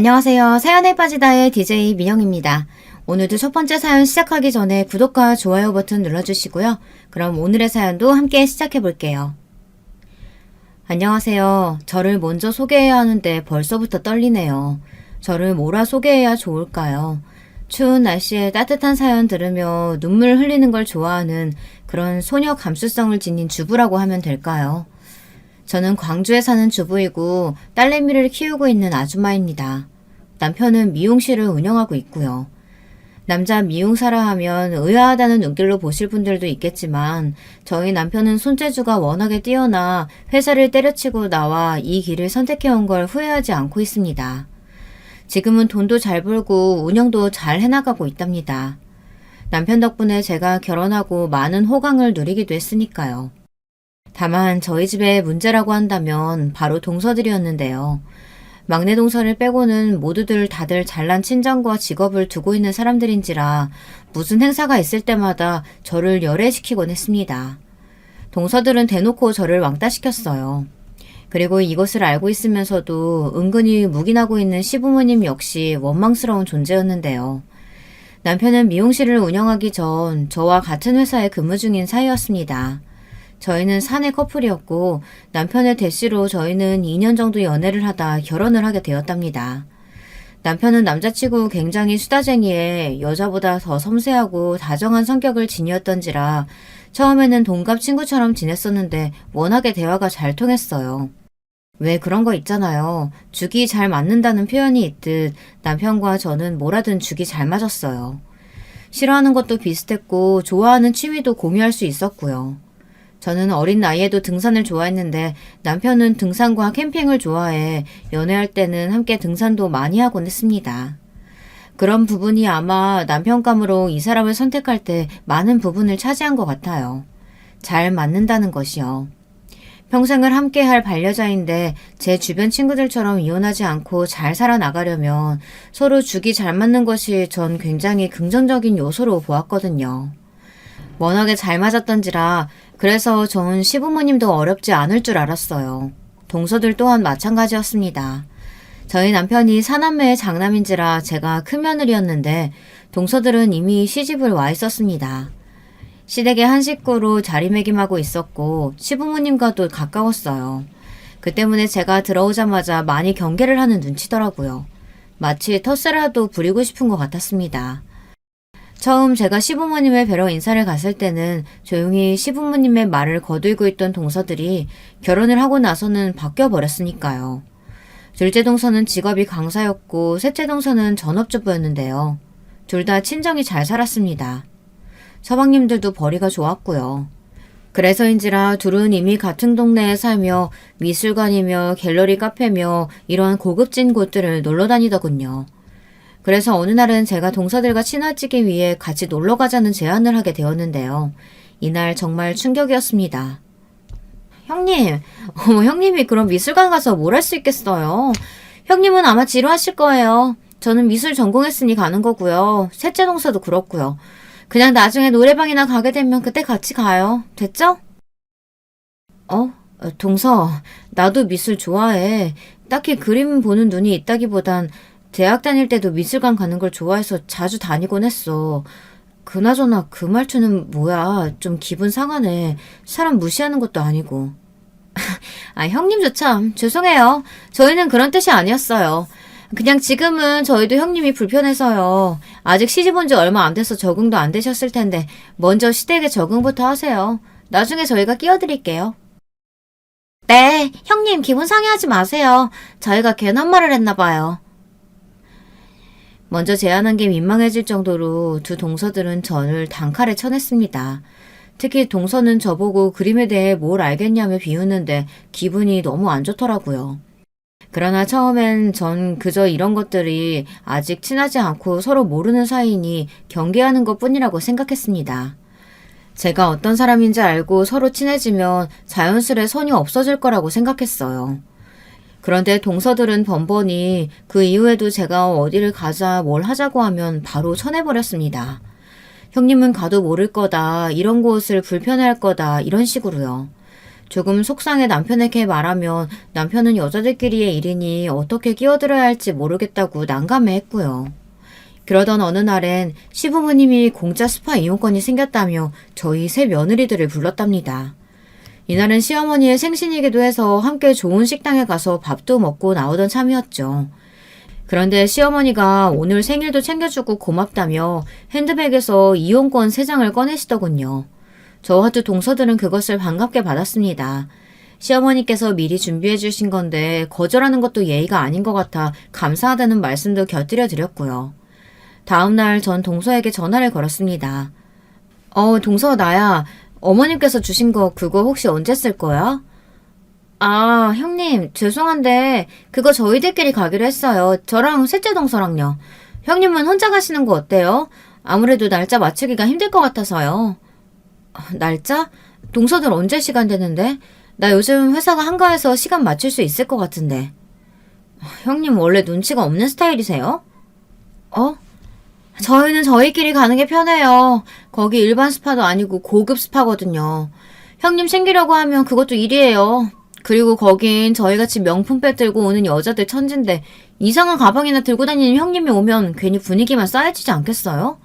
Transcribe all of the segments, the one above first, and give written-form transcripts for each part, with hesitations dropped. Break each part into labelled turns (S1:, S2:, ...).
S1: 안녕하세요. 사연에 빠지다의 DJ 민영입니다. 오늘도 첫 번째 사연 시작하기 전에 구독과 좋아요 버튼 눌러주시고요. 그럼 오늘의 사연도 함께 시작해 볼게요. 안녕하세요. 저를 먼저 소개해야 하는데 벌써부터 떨리네요. 저를 뭐라 소개해야 좋을까요? 추운 날씨에 따뜻한 사연 들으며 눈물 흘리는 걸 좋아하는 그런 소녀 감수성을 지닌 주부라고 하면 될까요? 저는 광주에 사는 주부이고 딸내미를 키우고 있는 아줌마입니다. 남편은 미용실을 운영하고 있고요. 남자 미용사라 하면 의아하다는 눈길로 보실 분들도 있겠지만 저희 남편은 손재주가 워낙에 뛰어나 회사를 때려치고 나와 이 길을 선택해온 걸 후회하지 않고 있습니다. 지금은 돈도 잘 벌고 운영도 잘 해나가고 있답니다. 남편 덕분에 제가 결혼하고 많은 호강을 누리기도 했으니까요. 다만 저희 집의 문제라고 한다면 바로 동서들이었는데요. 막내 동서를 빼고는 모두들 다들 잘난 친정과 직업을 두고 있는 사람들인지라 무슨 행사가 있을 때마다 저를 열애시키곤 했습니다. 동서들은 대놓고 저를 왕따시켰어요. 그리고 이것을 알고 있으면서도 은근히 묵인하고 있는 시부모님 역시 원망스러운 존재였는데요. 남편은 미용실을 운영하기 전 저와 같은 회사에 근무 중인 사이였습니다. 저희는 사내 커플이었고 남편의 대시로 저희는 2년 정도 연애를 하다 결혼을 하게 되었답니다. 남편은 남자치고 굉장히 수다쟁이에 여자보다 더 섬세하고 다정한 성격을 지니었던지라 처음에는 동갑 친구처럼 지냈었는데 워낙에 대화가 잘 통했어요. 왜 그런 거 있잖아요. 죽이 잘 맞는다는 표현이 있듯 남편과 저는 뭐라든 죽이 잘 맞았어요. 싫어하는 것도 비슷했고 좋아하는 취미도 공유할 수 있었고요. 저는 어린 나이에도 등산을 좋아했는데 남편은 등산과 캠핑을 좋아해 연애할 때는 함께 등산도 많이 하곤 했습니다. 그런 부분이 아마 남편감으로 이 사람을 선택할 때 많은 부분을 차지한 것 같아요. 잘 맞는다는 것이요. 평생을 함께할 반려자인데 제 주변 친구들처럼 이혼하지 않고 잘 살아나가려면 서로 죽이 잘 맞는 것이 전 굉장히 긍정적인 요소로 보았거든요. 워낙에 잘 맞았던지라 그래서 전 시부모님도 어렵지 않을 줄 알았어요. 동서들 또한 마찬가지였습니다. 저희 남편이 사남매의 장남인지라 제가 큰며느리였는데 동서들은 이미 시집을 와 있었습니다. 시댁의 한 식구로 자리매김하고 있었고 시부모님과도 가까웠어요. 그 때문에 제가 들어오자마자 많이 경계를 하는 눈치더라고요. 마치 텃세라도 부리고 싶은 것 같았습니다. 처음 제가 시부모님을 뵈러 인사를 갔을 때는 조용히 시부모님의 말을 거들고 있던 동서들이 결혼을 하고 나서는 바뀌어버렸으니까요. 둘째 동서는 직업이 강사였고 셋째 동서는 전업주부였는데요. 둘 다 친정이 잘 살았습니다. 서방님들도 벌이가 좋았고요. 그래서인지라 둘은 이미 같은 동네에 살며 미술관이며 갤러리 카페며 이런 고급진 곳들을 놀러 다니더군요. 그래서 어느 날은 제가 동서들과 친해지기 위해 같이 놀러 가자는 제안을 하게 되었는데요. 이날 정말 충격이었습니다. 형님, 형님이 그럼 미술관 가서 뭘 할 수 있겠어요? 형님은 아마 지루하실 거예요. 저는 미술 전공했으니 가는 거고요. 셋째 동서도 그렇고요. 그냥 나중에 노래방이나 가게 되면 그때 같이 가요. 됐죠? 동서, 나도 미술 좋아해. 딱히 그림 보는 눈이 있다기보단 대학 다닐 때도 미술관 가는 걸 좋아해서 자주 다니곤 했어. 그나저나 그 말투는 뭐야? 좀 기분 상하네. 사람 무시하는 것도 아니고. 형님도 참 죄송해요. 저희는 그런 뜻이 아니었어요. 그냥 지금은 저희도 형님이 불편해서요. 아직 시집 온 지 얼마 안 돼서 적응도 안 되셨을 텐데 먼저 시댁에 적응부터 하세요. 나중에 저희가 끼워드릴게요. 네, 형님 기분 상해하지 마세요. 저희가 괜한 말을 했나 봐요. 먼저 제안한 게 민망해질 정도로 두 동서들은 저를 단칼에 쳐냈습니다. 특히 동서는 저보고 그림에 대해 뭘 알겠냐며 비웃는데 기분이 너무 안 좋더라고요. 그러나 처음엔 전 그저 이런 것들이 아직 친하지 않고 서로 모르는 사이니 경계하는 것뿐이라고 생각했습니다. 제가 어떤 사람인지 알고 서로 친해지면 자연스레 선이 없어질 거라고 생각했어요. 그런데 동서들은 번번이 그 이후에도 제가 어디를 가자 뭘 하자고 하면 바로 쳐내버렸습니다. 형님은 가도 모를 거다, 이런 곳을 불편해할 거다, 이런 식으로요. 조금 속상해 남편에게 말하면 남편은 여자들끼리의 일이니 어떻게 끼어들어야 할지 모르겠다고 난감해했고요. 그러던 어느 날엔 시부모님이 공짜 스파 이용권이 생겼다며 저희 세 며느리들을 불렀답니다. 이날은 시어머니의 생신이기도 해서 함께 좋은 식당에 가서 밥도 먹고 나오던 참이었죠. 그런데 시어머니가 오늘 생일도 챙겨주고 고맙다며 핸드백에서 이용권 3장을 꺼내시더군요. 저와 두 동서들은 그것을 반갑게 받았습니다. 시어머니께서 미리 준비해 주신 건데 거절하는 것도 예의가 아닌 것 같아 감사하다는 말씀도 곁들여 드렸고요. 다음날 전 동서에게 전화를 걸었습니다. 동서 나야. 어머님께서 주신 거 그거 혹시 언제 쓸 거야? 아, 형님 죄송한데 그거 저희들끼리 가기로 했어요. 저랑 셋째 동서랑요. 형님은 혼자 가시는 거 어때요? 아무래도 날짜 맞추기가 힘들 것 같아서요. 날짜? 동서들 언제 시간 되는데? 나 요즘 회사가 한가해서 시간 맞출 수 있을 것 같은데. 형님 원래 눈치가 없는 스타일이세요? 저희는 저희끼리 가는 게 편해요. 거기 일반 스파도 아니고 고급 스파거든요. 형님 챙기려고 하면 그것도 일이에요. 그리고 거긴 저희같이 명품백 들고 오는 여자들 천진데 이상한 가방이나 들고 다니는 형님이 오면 괜히 분위기만 쌓여지지 않겠어요?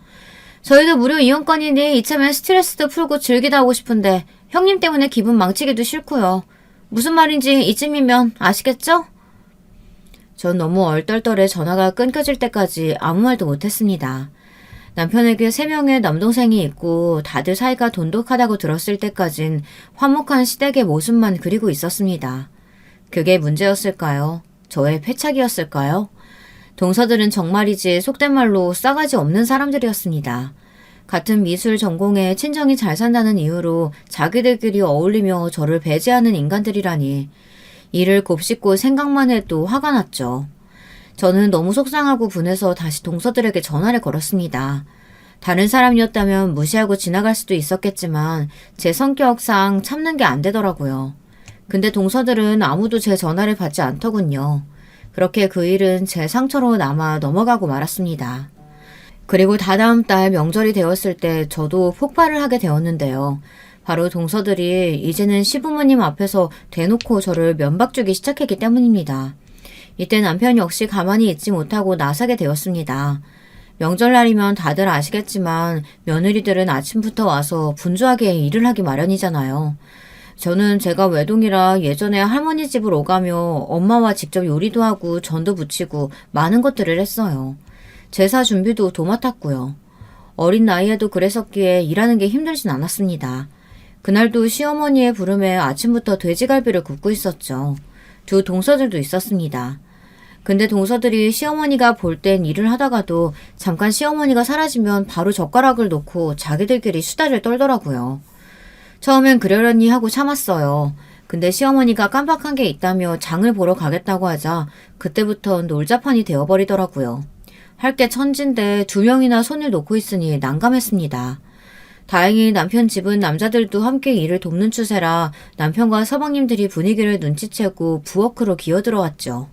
S1: 저희도 무료 이용권이니 이참에 스트레스도 풀고 즐기다 오고 싶은데 형님 때문에 기분 망치기도 싫고요. 무슨 말인지 이쯤이면 아시겠죠? 전 너무 얼떨떨해 전화가 끊겨질 때까지 아무 말도 못했습니다. 남편에게 3명의 남동생이 있고 다들 사이가 돈독하다고 들었을 때까진 화목한 시댁의 모습만 그리고 있었습니다. 그게 문제였을까요? 저의 패착이었을까요? 동서들은 정말이지 속된 말로 싸가지 없는 사람들이었습니다. 같은 미술 전공에 친정이 잘 산다는 이유로 자기들끼리 어울리며 저를 배제하는 인간들이라니. 이를 곱씹고 생각만 해도 화가 났죠. 저는 너무 속상하고 분해서 다시 동서들에게 전화를 걸었습니다. 다른 사람이었다면 무시하고 지나갈 수도 있었겠지만 제 성격상 참는 게 안 되더라고요. 근데 동서들은 아무도 제 전화를 받지 않더군요. 그렇게 그 일은 제 상처로 남아 넘어가고 말았습니다. 그리고 다다음 달 명절이 되었을 때 저도 폭발을 하게 되었는데요. 바로 동서들이 이제는 시부모님 앞에서 대놓고 저를 면박주기 시작했기 때문입니다. 이때 남편 역시 가만히 있지 못하고 나서게 되었습니다. 명절날이면 다들 아시겠지만 며느리들은 아침부터 와서 분주하게 일을 하기 마련이잖아요. 저는 제가 외동이라 예전에 할머니 집을 오가며 엄마와 직접 요리도 하고 전도 부치고 많은 것들을 했어요. 제사 준비도 도맡았고요. 어린 나이에도 그랬었기에 일하는 게 힘들진 않았습니다. 그날도 시어머니의 부름에 아침부터 돼지갈비를 굽고 있었죠. 두 동서들도 있었습니다. 근데 동서들이 시어머니가 볼 땐 일을 하다가도 잠깐 시어머니가 사라지면 바로 젓가락을 놓고 자기들끼리 수다를 떨더라고요. 처음엔 그러려니 하고 참았어요. 근데 시어머니가 깜빡한 게 있다며 장을 보러 가겠다고 하자 그때부터 놀자판이 되어버리더라고요. 할 게 천진데 2명이나 손을 놓고 있으니 난감했습니다. 다행히 남편 집은 남자들도 함께 일을 돕는 추세라 남편과 서방님들이 분위기를 눈치채고 부엌으로 기어들어왔죠.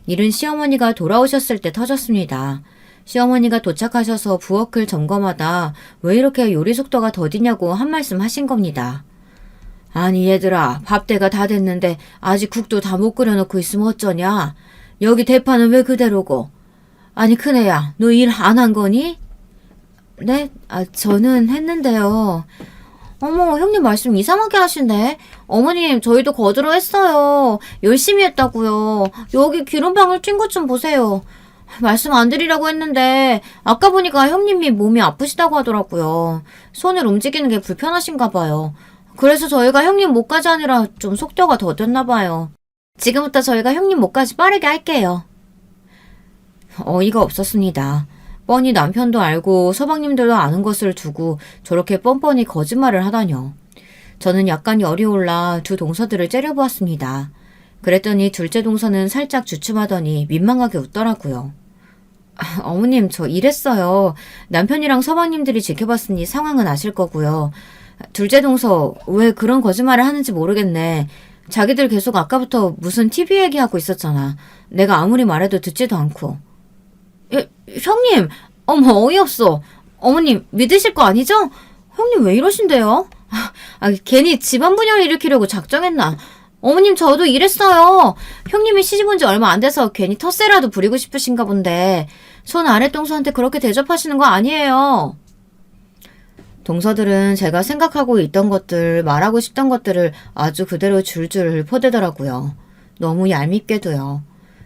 S1: 일은 시어머니가 돌아오셨을 때 터졌습니다. 시어머니가 도착하셔서 부엌을 점검하다 왜 이렇게 요리 속도가 더디냐고 한 말씀 하신 겁니다. 아니 얘들아, 밥때가 다 됐는데 아직 국도 다 못 끓여놓고 있으면 어쩌냐? 여기 대파는 왜 그대로고? 아니 큰애야, 너 일 안 한 거니? 네? 저는 했는데요. 어머, 형님 말씀 이상하게 하시네. 어머님, 저희도 거들어 했어요. 열심히 했다고요. 여기 기름방울 튄 것 좀 보세요. 말씀 안 드리라고 했는데 아까 보니까 형님이 몸이 아프시다고 하더라고요. 손을 움직이는 게 불편하신가 봐요. 그래서 저희가 형님 목까지 아니라 좀 속도가 더뎠나 봐요. 지금부터 저희가 형님 목까지 빠르게 할게요. 어이가 없었습니다. 뻔히 남편도 알고 서방님들도 아는 것을 두고 저렇게 뻔뻔히 거짓말을 하다뇨. 저는 약간 열이 올라 두 동서들을 째려보았습니다. 그랬더니 둘째 동서는 살짝 주춤하더니 민망하게 웃더라고요. 어머님, 저 일했어요. 남편이랑 서방님들이 지켜봤으니 상황은 아실 거고요. 둘째 동서, 왜 그런 거짓말을 하는지 모르겠네. 자기들 계속 아까부터 무슨 TV 얘기하고 있었잖아. 내가 아무리 말해도 듣지도 않고. 형님! 어머, 어이없어. 어머님, 믿으실 거 아니죠? 형님 왜 이러신데요? 괜히 집안 분열을 일으키려고 작정했나? 어머님 저도 이랬어요. 형님이 시집 온 지 얼마 안 돼서 괜히 텃세라도 부리고 싶으신가 본데 손 아래 동서한테 그렇게 대접하시는 거 아니에요. 동서들은 제가 생각하고 있던 것들, 말하고 싶던 것들을 아주 그대로 줄줄 퍼대더라고요. 너무 얄밉게도요.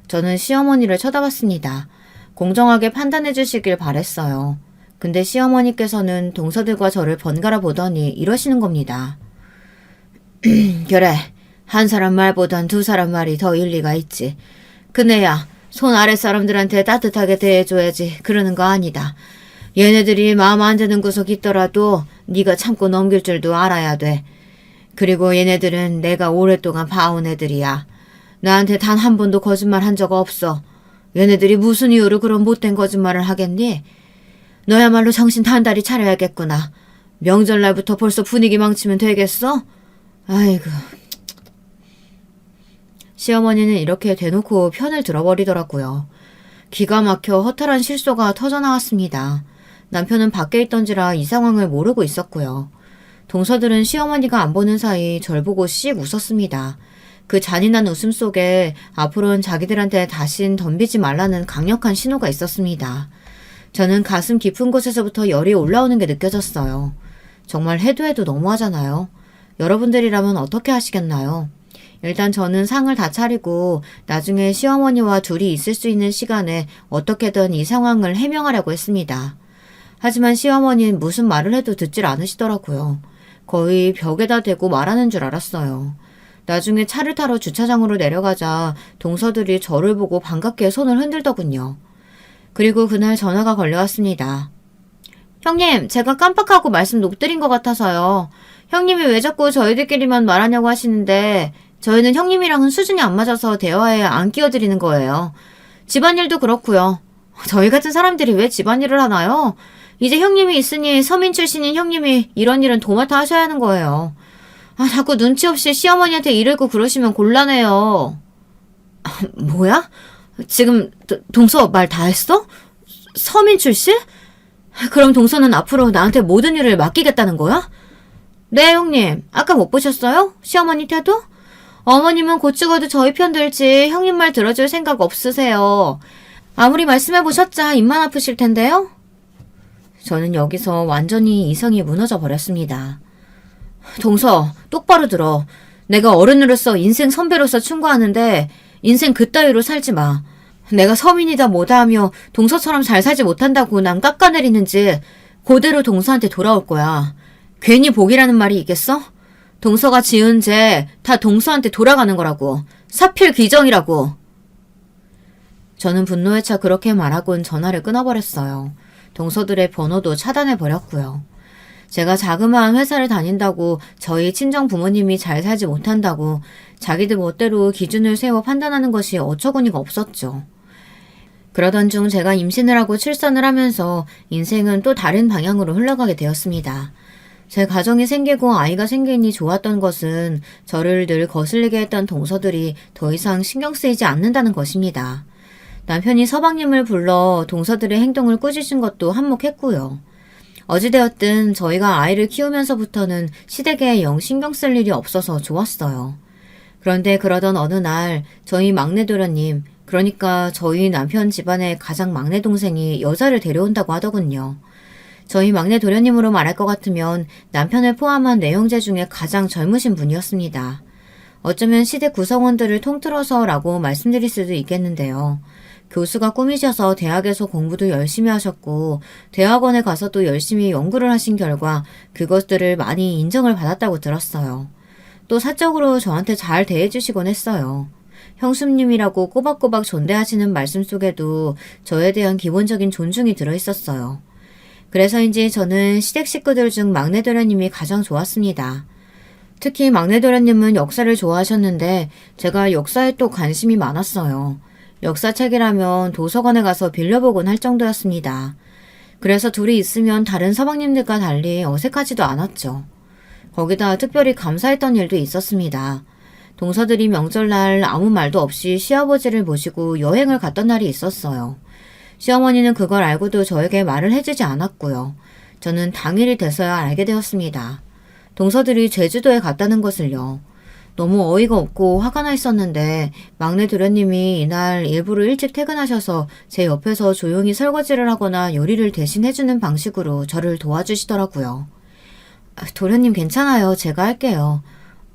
S1: 저는 시어머니를 쳐다봤습니다. 공정하게 판단해 주시길 바랬어요. 근데 시어머니께서는 동서들과 저를 번갈아 보더니 이러시는 겁니다. 그래, 한 사람 말보단 두 사람 말이 더 일리가 있지. 그네야, 손 아래 사람들한테 따뜻하게 대해줘야지 그러는 거 아니다. 얘네들이 마음 안 드는 구석 있더라도 네가 참고 넘길 줄도 알아야 돼. 그리고 얘네들은 내가 오랫동안 봐온 애들이야. 나한테 단 한 번도 거짓말 한 적 없어. 얘네들이 무슨 이유로 그런 못된 거짓말을 하겠니? 너야말로 정신 단단히 차려야겠구나. 명절날부터 벌써 분위기 망치면 되겠어? 아이고. 시어머니는 이렇게 대놓고 편을 들어버리더라고요. 기가 막혀 허탈한 실소가 터져나왔습니다. 남편은 밖에 있던지라 이 상황을 모르고 있었고요. 동서들은 시어머니가 안 보는 사이 절 보고 씩 웃었습니다. 그 잔인한 웃음 속에 앞으로는 자기들한테 다신 덤비지 말라는 강력한 신호가 있었습니다. 저는 가슴 깊은 곳에서부터 열이 올라오는 게 느껴졌어요. 정말 해도 해도 너무하잖아요. 여러분들이라면 어떻게 하시겠나요? 일단 저는 상을 다 차리고 나중에 시어머니와 둘이 있을 수 있는 시간에 어떻게든 이 상황을 해명하려고 했습니다. 하지만 시어머니는 무슨 말을 해도 듣질 않으시더라고요. 거의 벽에다 대고 말하는 줄 알았어요. 나중에 차를 타러 주차장으로 내려가자 동서들이 저를 보고 반갑게 손을 흔들더군요. 그리고 그날 전화가 걸려왔습니다. 형님, 제가 깜빡하고 말씀 못 드린 것 같아서요. 형님이 왜 자꾸 저희들끼리만 말하냐고 하시는데 저희는 형님이랑은 수준이 안 맞아서 대화에 안 끼어드리는 거예요. 집안일도 그렇고요. 저희 같은 사람들이 왜 집안일을 하나요? 이제 형님이 있으니 서민 출신인 형님이 이런 일은 도맡아 하셔야 하는 거예요. 자꾸 눈치 없이 시어머니한테 이러고 그러시면 곤란해요. 뭐야? 지금 동서 말 다 했어? 서민 출신? 그럼 동서는 앞으로 나한테 모든 일을 맡기겠다는 거야? 네, 형님. 아까 못 보셨어요? 시어머니 태도? 어머님은 곧 죽어도 저희 편 들지 형님 말 들어줄 생각 없으세요. 아무리 말씀해보셨자 입만 아프실 텐데요? 저는 여기서 완전히 이성이 무너져 버렸습니다. 동서, 똑바로 들어. 내가 어른으로서 인생 선배로서 충고하는데 인생 그따위로 살지 마. 내가 서민이다 뭐다 하며 동서처럼 잘 살지 못한다고 남 깎아내리는지 그대로 동서한테 돌아올 거야. 괜히 복이라는 말이 있겠어? 동서가 지은 죄 다 동서한테 돌아가는 거라고. 사필귀정이라고. 저는 분노에 차 그렇게 말하곤 전화를 끊어버렸어요. 동서들의 번호도 차단해버렸고요. 제가 자그마한 회사를 다닌다고 저희 친정 부모님이 잘 살지 못한다고 자기들 멋대로 기준을 세워 판단하는 것이 어처구니가 없었죠. 그러던 중 제가 임신을 하고 출산을 하면서 인생은 또 다른 방향으로 흘러가게 되었습니다. 제 가정이 생기고 아이가 생기니 좋았던 것은 저를 늘 거슬리게 했던 동서들이 더 이상 신경 쓰이지 않는다는 것입니다. 남편이 서방님을 불러 동서들의 행동을 꾸짖은 것도 한몫했고요. 어찌되었든 저희가 아이를 키우면서부터는 시댁에 영 신경 쓸 일이 없어서 좋았어요. 그런데 그러던 어느 날 저희 막내 도련님, 그러니까 저희 남편 집안의 가장 막내 동생이 여자를 데려온다고 하더군요. 저희 막내 도련님으로 말할 것 같으면 남편을 포함한 네 형제 중에 가장 젊으신 분이었습니다. 어쩌면 시댁 구성원들을 통틀어서라고 말씀드릴 수도 있겠는데요. 교수가 꿈이셔서 대학에서 공부도 열심히 하셨고 대학원에 가서도 열심히 연구를 하신 결과 그것들을 많이 인정을 받았다고 들었어요. 또 사적으로 저한테 잘 대해주시곤 했어요. 형수님이라고 꼬박꼬박 존대하시는 말씀 속에도 저에 대한 기본적인 존중이 들어있었어요. 그래서인지 저는 시댁 식구들 중 막내 도련님이 가장 좋았습니다. 특히 막내 도련님은 역사를 좋아하셨는데 제가 역사에 또 관심이 많았어요. 역사책이라면 도서관에 가서 빌려보곤 할 정도였습니다. 그래서 둘이 있으면 다른 서방님들과 달리 어색하지도 않았죠. 거기다 특별히 감사했던 일도 있었습니다. 동서들이 명절날 아무 말도 없이 시아버지를 모시고 여행을 갔던 날이 있었어요. 시어머니는 그걸 알고도 저에게 말을 해주지 않았고요. 저는 당일이 돼서야 알게 되었습니다. 동서들이 제주도에 갔다는 것을요. 너무 어이가 없고 화가 나 있었는데 막내 도련님이 이날 일부러 일찍 퇴근하셔서 제 옆에서 조용히 설거지를 하거나 요리를 대신 해주는 방식으로 저를 도와주시더라고요. 도련님 괜찮아요. 제가 할게요.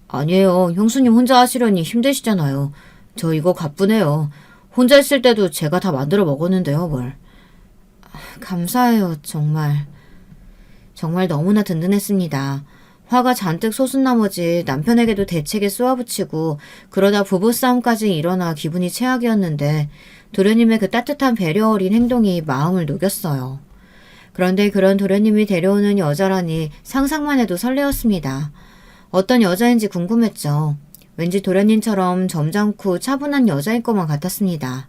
S1: 아니에요. 형수님 혼자 하시려니 힘드시잖아요. 저 이거 가뿐해요. 혼자 있을 때도 제가 다 만들어 먹었는데요, 뭘. 감사해요, 정말. 정말 너무나 든든했습니다. 화가 잔뜩 솟은 나머지 남편에게도 대책에 쏘아붙이고 그러다 부부싸움까지 일어나 기분이 최악이었는데 도련님의 그 따뜻한 배려 어린 행동이 마음을 녹였어요. 그런데 그런 도련님이 데려오는 여자라니 상상만 해도 설레었습니다. 어떤 여자인지 궁금했죠. 왠지 도련님처럼 점잖고 차분한 여자인 것만 같았습니다.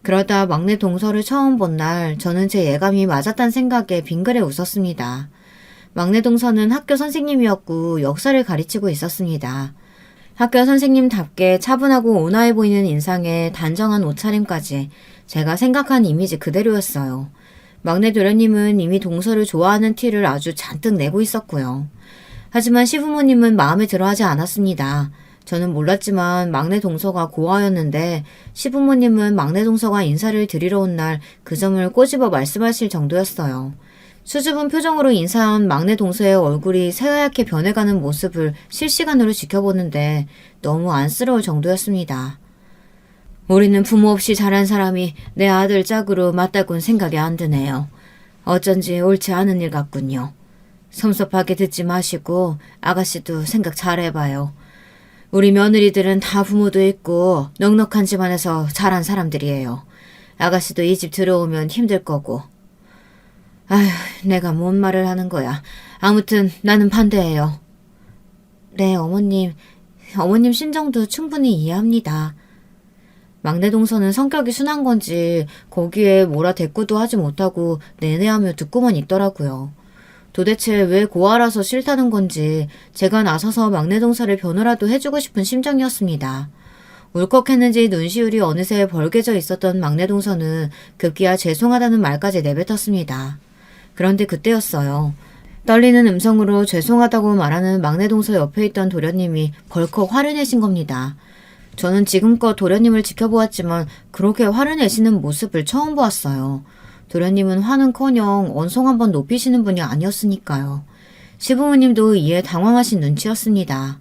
S1: 그러다 막내 동서를 처음 본 날 저는 제 예감이 맞았다는 생각에 빙그레 웃었습니다. 막내 동서는 학교 선생님이었고 역사를 가르치고 있었습니다. 학교 선생님답게 차분하고 온화해 보이는 인상에 단정한 옷차림까지 제가 생각한 이미지 그대로였어요. 막내 도련님은 이미 동서를 좋아하는 티를 아주 잔뜩 내고 있었고요. 하지만 시부모님은 마음에 들어하지 않았습니다. 저는 몰랐지만 막내 동서가 고아였는데 시부모님은 막내 동서가 인사를 드리러 온 날 그 점을 꼬집어 말씀하실 정도였어요. 수줍은 표정으로 인사한 막내 동서의 얼굴이 새하얗게 변해가는 모습을 실시간으로 지켜보는데 너무 안쓰러울 정도였습니다. 우리는 부모 없이 자란 사람이 내 아들 짝으로 맞다곤 생각이 안 드네요. 어쩐지 옳지 않은 일 같군요. 섭섭하게 듣지 마시고 아가씨도 생각 잘 해봐요. 우리 며느리들은 다 부모도 있고 넉넉한 집안에서 자란 사람들이에요. 아가씨도 이 집 들어오면 힘들 거고. 아휴, 내가 뭔 말을 하는 거야. 아무튼 나는 반대예요. 네, 어머님. 어머님 심정도 충분히 이해합니다. 막내 동서는 성격이 순한 건지 거기에 뭐라 대꾸도 하지 못하고 내내하며 듣고만 있더라고요. 도대체 왜 고아라서 싫다는 건지 제가 나서서 막내 동서를 변호라도 해주고 싶은 심정이었습니다. 울컥했는지 눈시울이 어느새 벌개져 있었던 막내 동서는 급기야 죄송하다는 말까지 내뱉었습니다. 그런데 그때였어요. 떨리는 음성으로 죄송하다고 말하는 막내 동서 옆에 있던 도련님이 벌컥 화를 내신 겁니다. 저는 지금껏 도련님을 지켜보았지만 그렇게 화를 내시는 모습을 처음 보았어요. 도련님은 화는커녕 언성 한번 높이시는 분이 아니었으니까요. 시부모님도 이에 당황하신 눈치였습니다.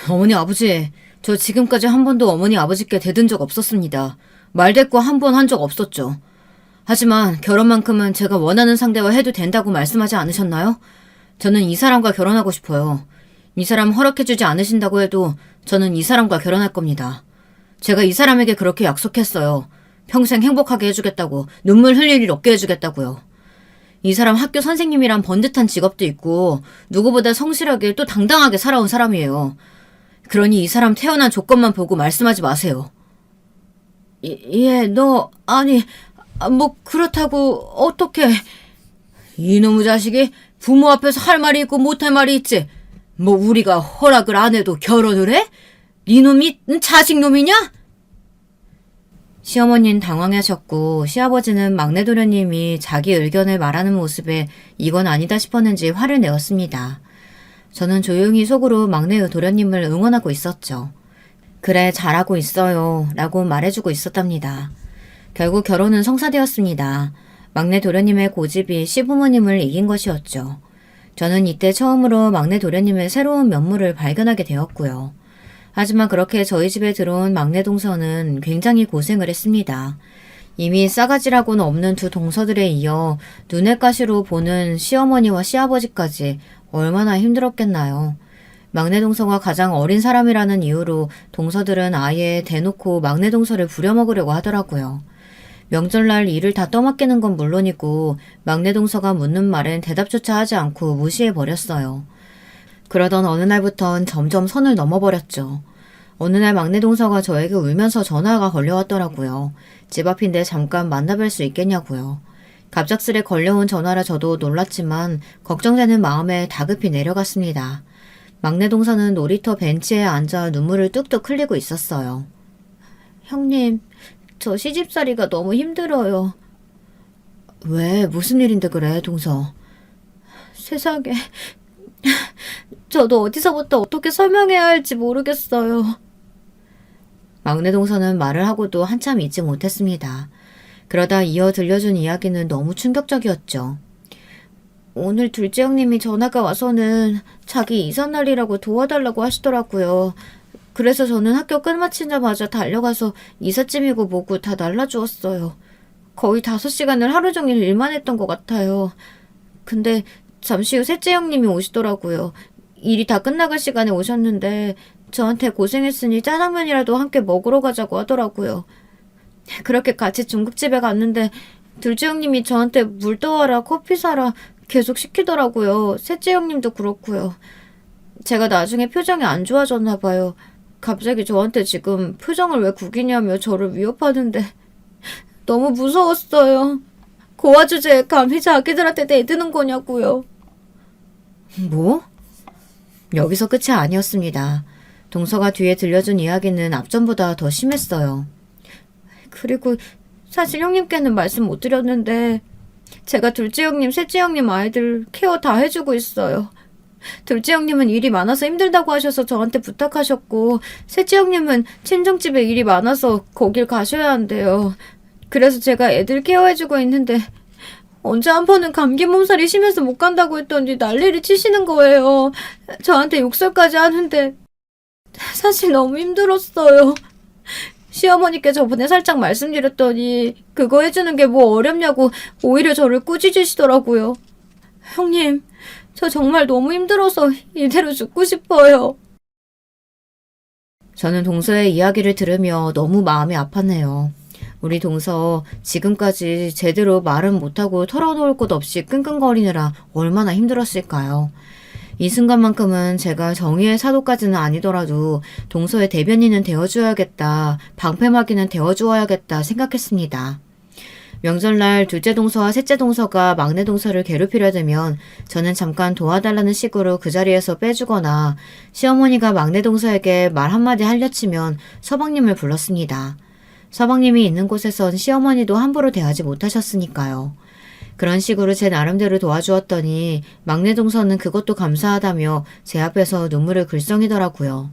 S1: 어머니 아버지, 저 지금까지 한 번도 어머니 아버지께 대든 적 없었습니다. 말대꾸 한 번 한 적 없었죠. 하지만 결혼만큼은 제가 원하는 상대와 해도 된다고 말씀하지 않으셨나요? 저는 이 사람과 결혼하고 싶어요. 이 사람 허락해주지 않으신다고 해도 저는 이 사람과 결혼할 겁니다. 제가 이 사람에게 그렇게 약속했어요. 평생 행복하게 해주겠다고, 눈물 흘릴 일 없게 해주겠다고요. 이 사람 학교 선생님이란 번듯한 직업도 있고 누구보다 성실하게 또 당당하게 살아온 사람이에요. 그러니 이 사람 태어난 조건만 보고 말씀하지 마세요. 뭐 그렇다고 어떻게... 이놈의 자식이 부모 앞에서 할 말이 있고 못할 말이 있지. 뭐 우리가 허락을 안 해도 결혼을 해? 이놈이 자식놈이냐? 시어머니는 당황하셨고 시아버지는 막내 도련님이 자기 의견을 말하는 모습에 이건 아니다 싶었는지 화를 내었습니다. 저는 조용히 속으로 막내 도련님을 응원하고 있었죠. 그래, 잘하고 있어요 라고 말해주고 있었답니다. 결국 결혼은 성사되었습니다. 막내 도련님의 고집이 시부모님을 이긴 것이었죠. 저는 이때 처음으로 막내 도련님의 새로운 면모를 발견하게 되었고요. 하지만 그렇게 저희 집에 들어온 막내 동서는 굉장히 고생을 했습니다. 이미 싸가지라고는 없는 두 동서들에 이어 눈엣 가시로 보는 시어머니와 시아버지까지 얼마나 힘들었겠나요. 막내 동서가 가장 어린 사람이라는 이유로 동서들은 아예 대놓고 막내 동서를 부려먹으려고 하더라고요. 명절날 일을 다 떠맡기는 건 물론이고 막내 동서가 묻는 말엔 대답조차 하지 않고 무시해버렸어요. 그러던 어느 날부턴 점점 선을 넘어버렸죠. 어느 날 막내 동서가 저에게 울면서 전화가 걸려왔더라고요. 집 앞인데 잠깐 만나뵐 수 있겠냐고요. 갑작스레 걸려온 전화라 저도 놀랐지만 걱정되는 마음에 다급히 내려갔습니다. 막내 동서는 놀이터 벤치에 앉아 눈물을 뚝뚝 흘리고 있었어요. 형님, 저 시집살이가 너무 힘들어요. 왜? 무슨 일인데 그래, 동서? 세상에 저도 어디서부터 어떻게 설명해야 할지 모르겠어요. 막내 동서는 말을 하고도 한참 잊지 못했습니다. 그러다 이어 들려준 이야기는 너무 충격적이었죠. 오늘 둘째 형님이 전화가 와서는 자기 이삿날이라고 도와달라고 하시더라고요. 그래서 저는 학교 끝마치자마자 달려가서 이삿짐이고 뭐고 다 날라주었어요. 거의 5시간을 하루 종일 일만 했던 것 같아요. 근데 잠시 후 셋째 형님이 오시더라고요. 일이 다 끝나갈 시간에 오셨는데 저한테 고생했으니 짜장면이라도 함께 먹으러 가자고 하더라고요. 그렇게 같이 중국집에 갔는데 둘째 형님이 저한테 물 떠와라 커피 사라 계속 시키더라고요. 셋째 형님도 그렇고요. 제가 나중에 표정이 안 좋아졌나 봐요. 갑자기 저한테 지금 표정을 왜 구기냐며 저를 위협하는데 너무 무서웠어요. 고아 주제에 감히 자기들한테 내드는 거냐고요. 뭐? 여기서 끝이 아니었습니다. 동서가 뒤에 들려준 이야기는 앞전보다 더 심했어요. 그리고 사실 형님께는 말씀 못 드렸는데 제가 둘째 형님, 셋째 형님 아이들 케어 다 해주고 있어요. 둘째 형님은 일이 많아서 힘들다고 하셔서 저한테 부탁하셨고 셋째 형님은 친정집에 일이 많아서 거길 가셔야 한대요. 그래서 제가 애들 케어해주고 있는데 언제 한 번은 감기 몸살이 심해서 못 간다고 했더니 난리를 치시는 거예요. 저한테 욕설까지 하는데 사실 너무 힘들었어요. 시어머니께 저번에 살짝 말씀드렸더니 그거 해주는 게 뭐 어렵냐고 오히려 저를 꾸짖으시더라고요. 형님, 저 정말 너무 힘들어서 이대로 죽고 싶어요. 저는 동서의 이야기를 들으며 너무 마음이 아팠네요. 우리 동서 지금까지 제대로 말은 못하고 털어놓을 곳 없이 끙끙거리느라 얼마나 힘들었을까요? 이 순간만큼은 제가 정의의 사도까지는 아니더라도 동서의 대변인은 되어줘야겠다, 방패막이는 되어주어야겠다 생각했습니다. 명절날 둘째 동서와 셋째 동서가 막내 동서를 괴롭히려 들면 저는 잠깐 도와달라는 식으로 그 자리에서 빼주거나 시어머니가 막내 동서에게 말 한마디 하려치면 서방님을 불렀습니다. 서방님이 있는 곳에선 시어머니도 함부로 대하지 못하셨으니까요. 그런 식으로 제 나름대로 도와주었더니 막내 동서는 그것도 감사하다며 제 앞에서 눈물을 글썽이더라고요.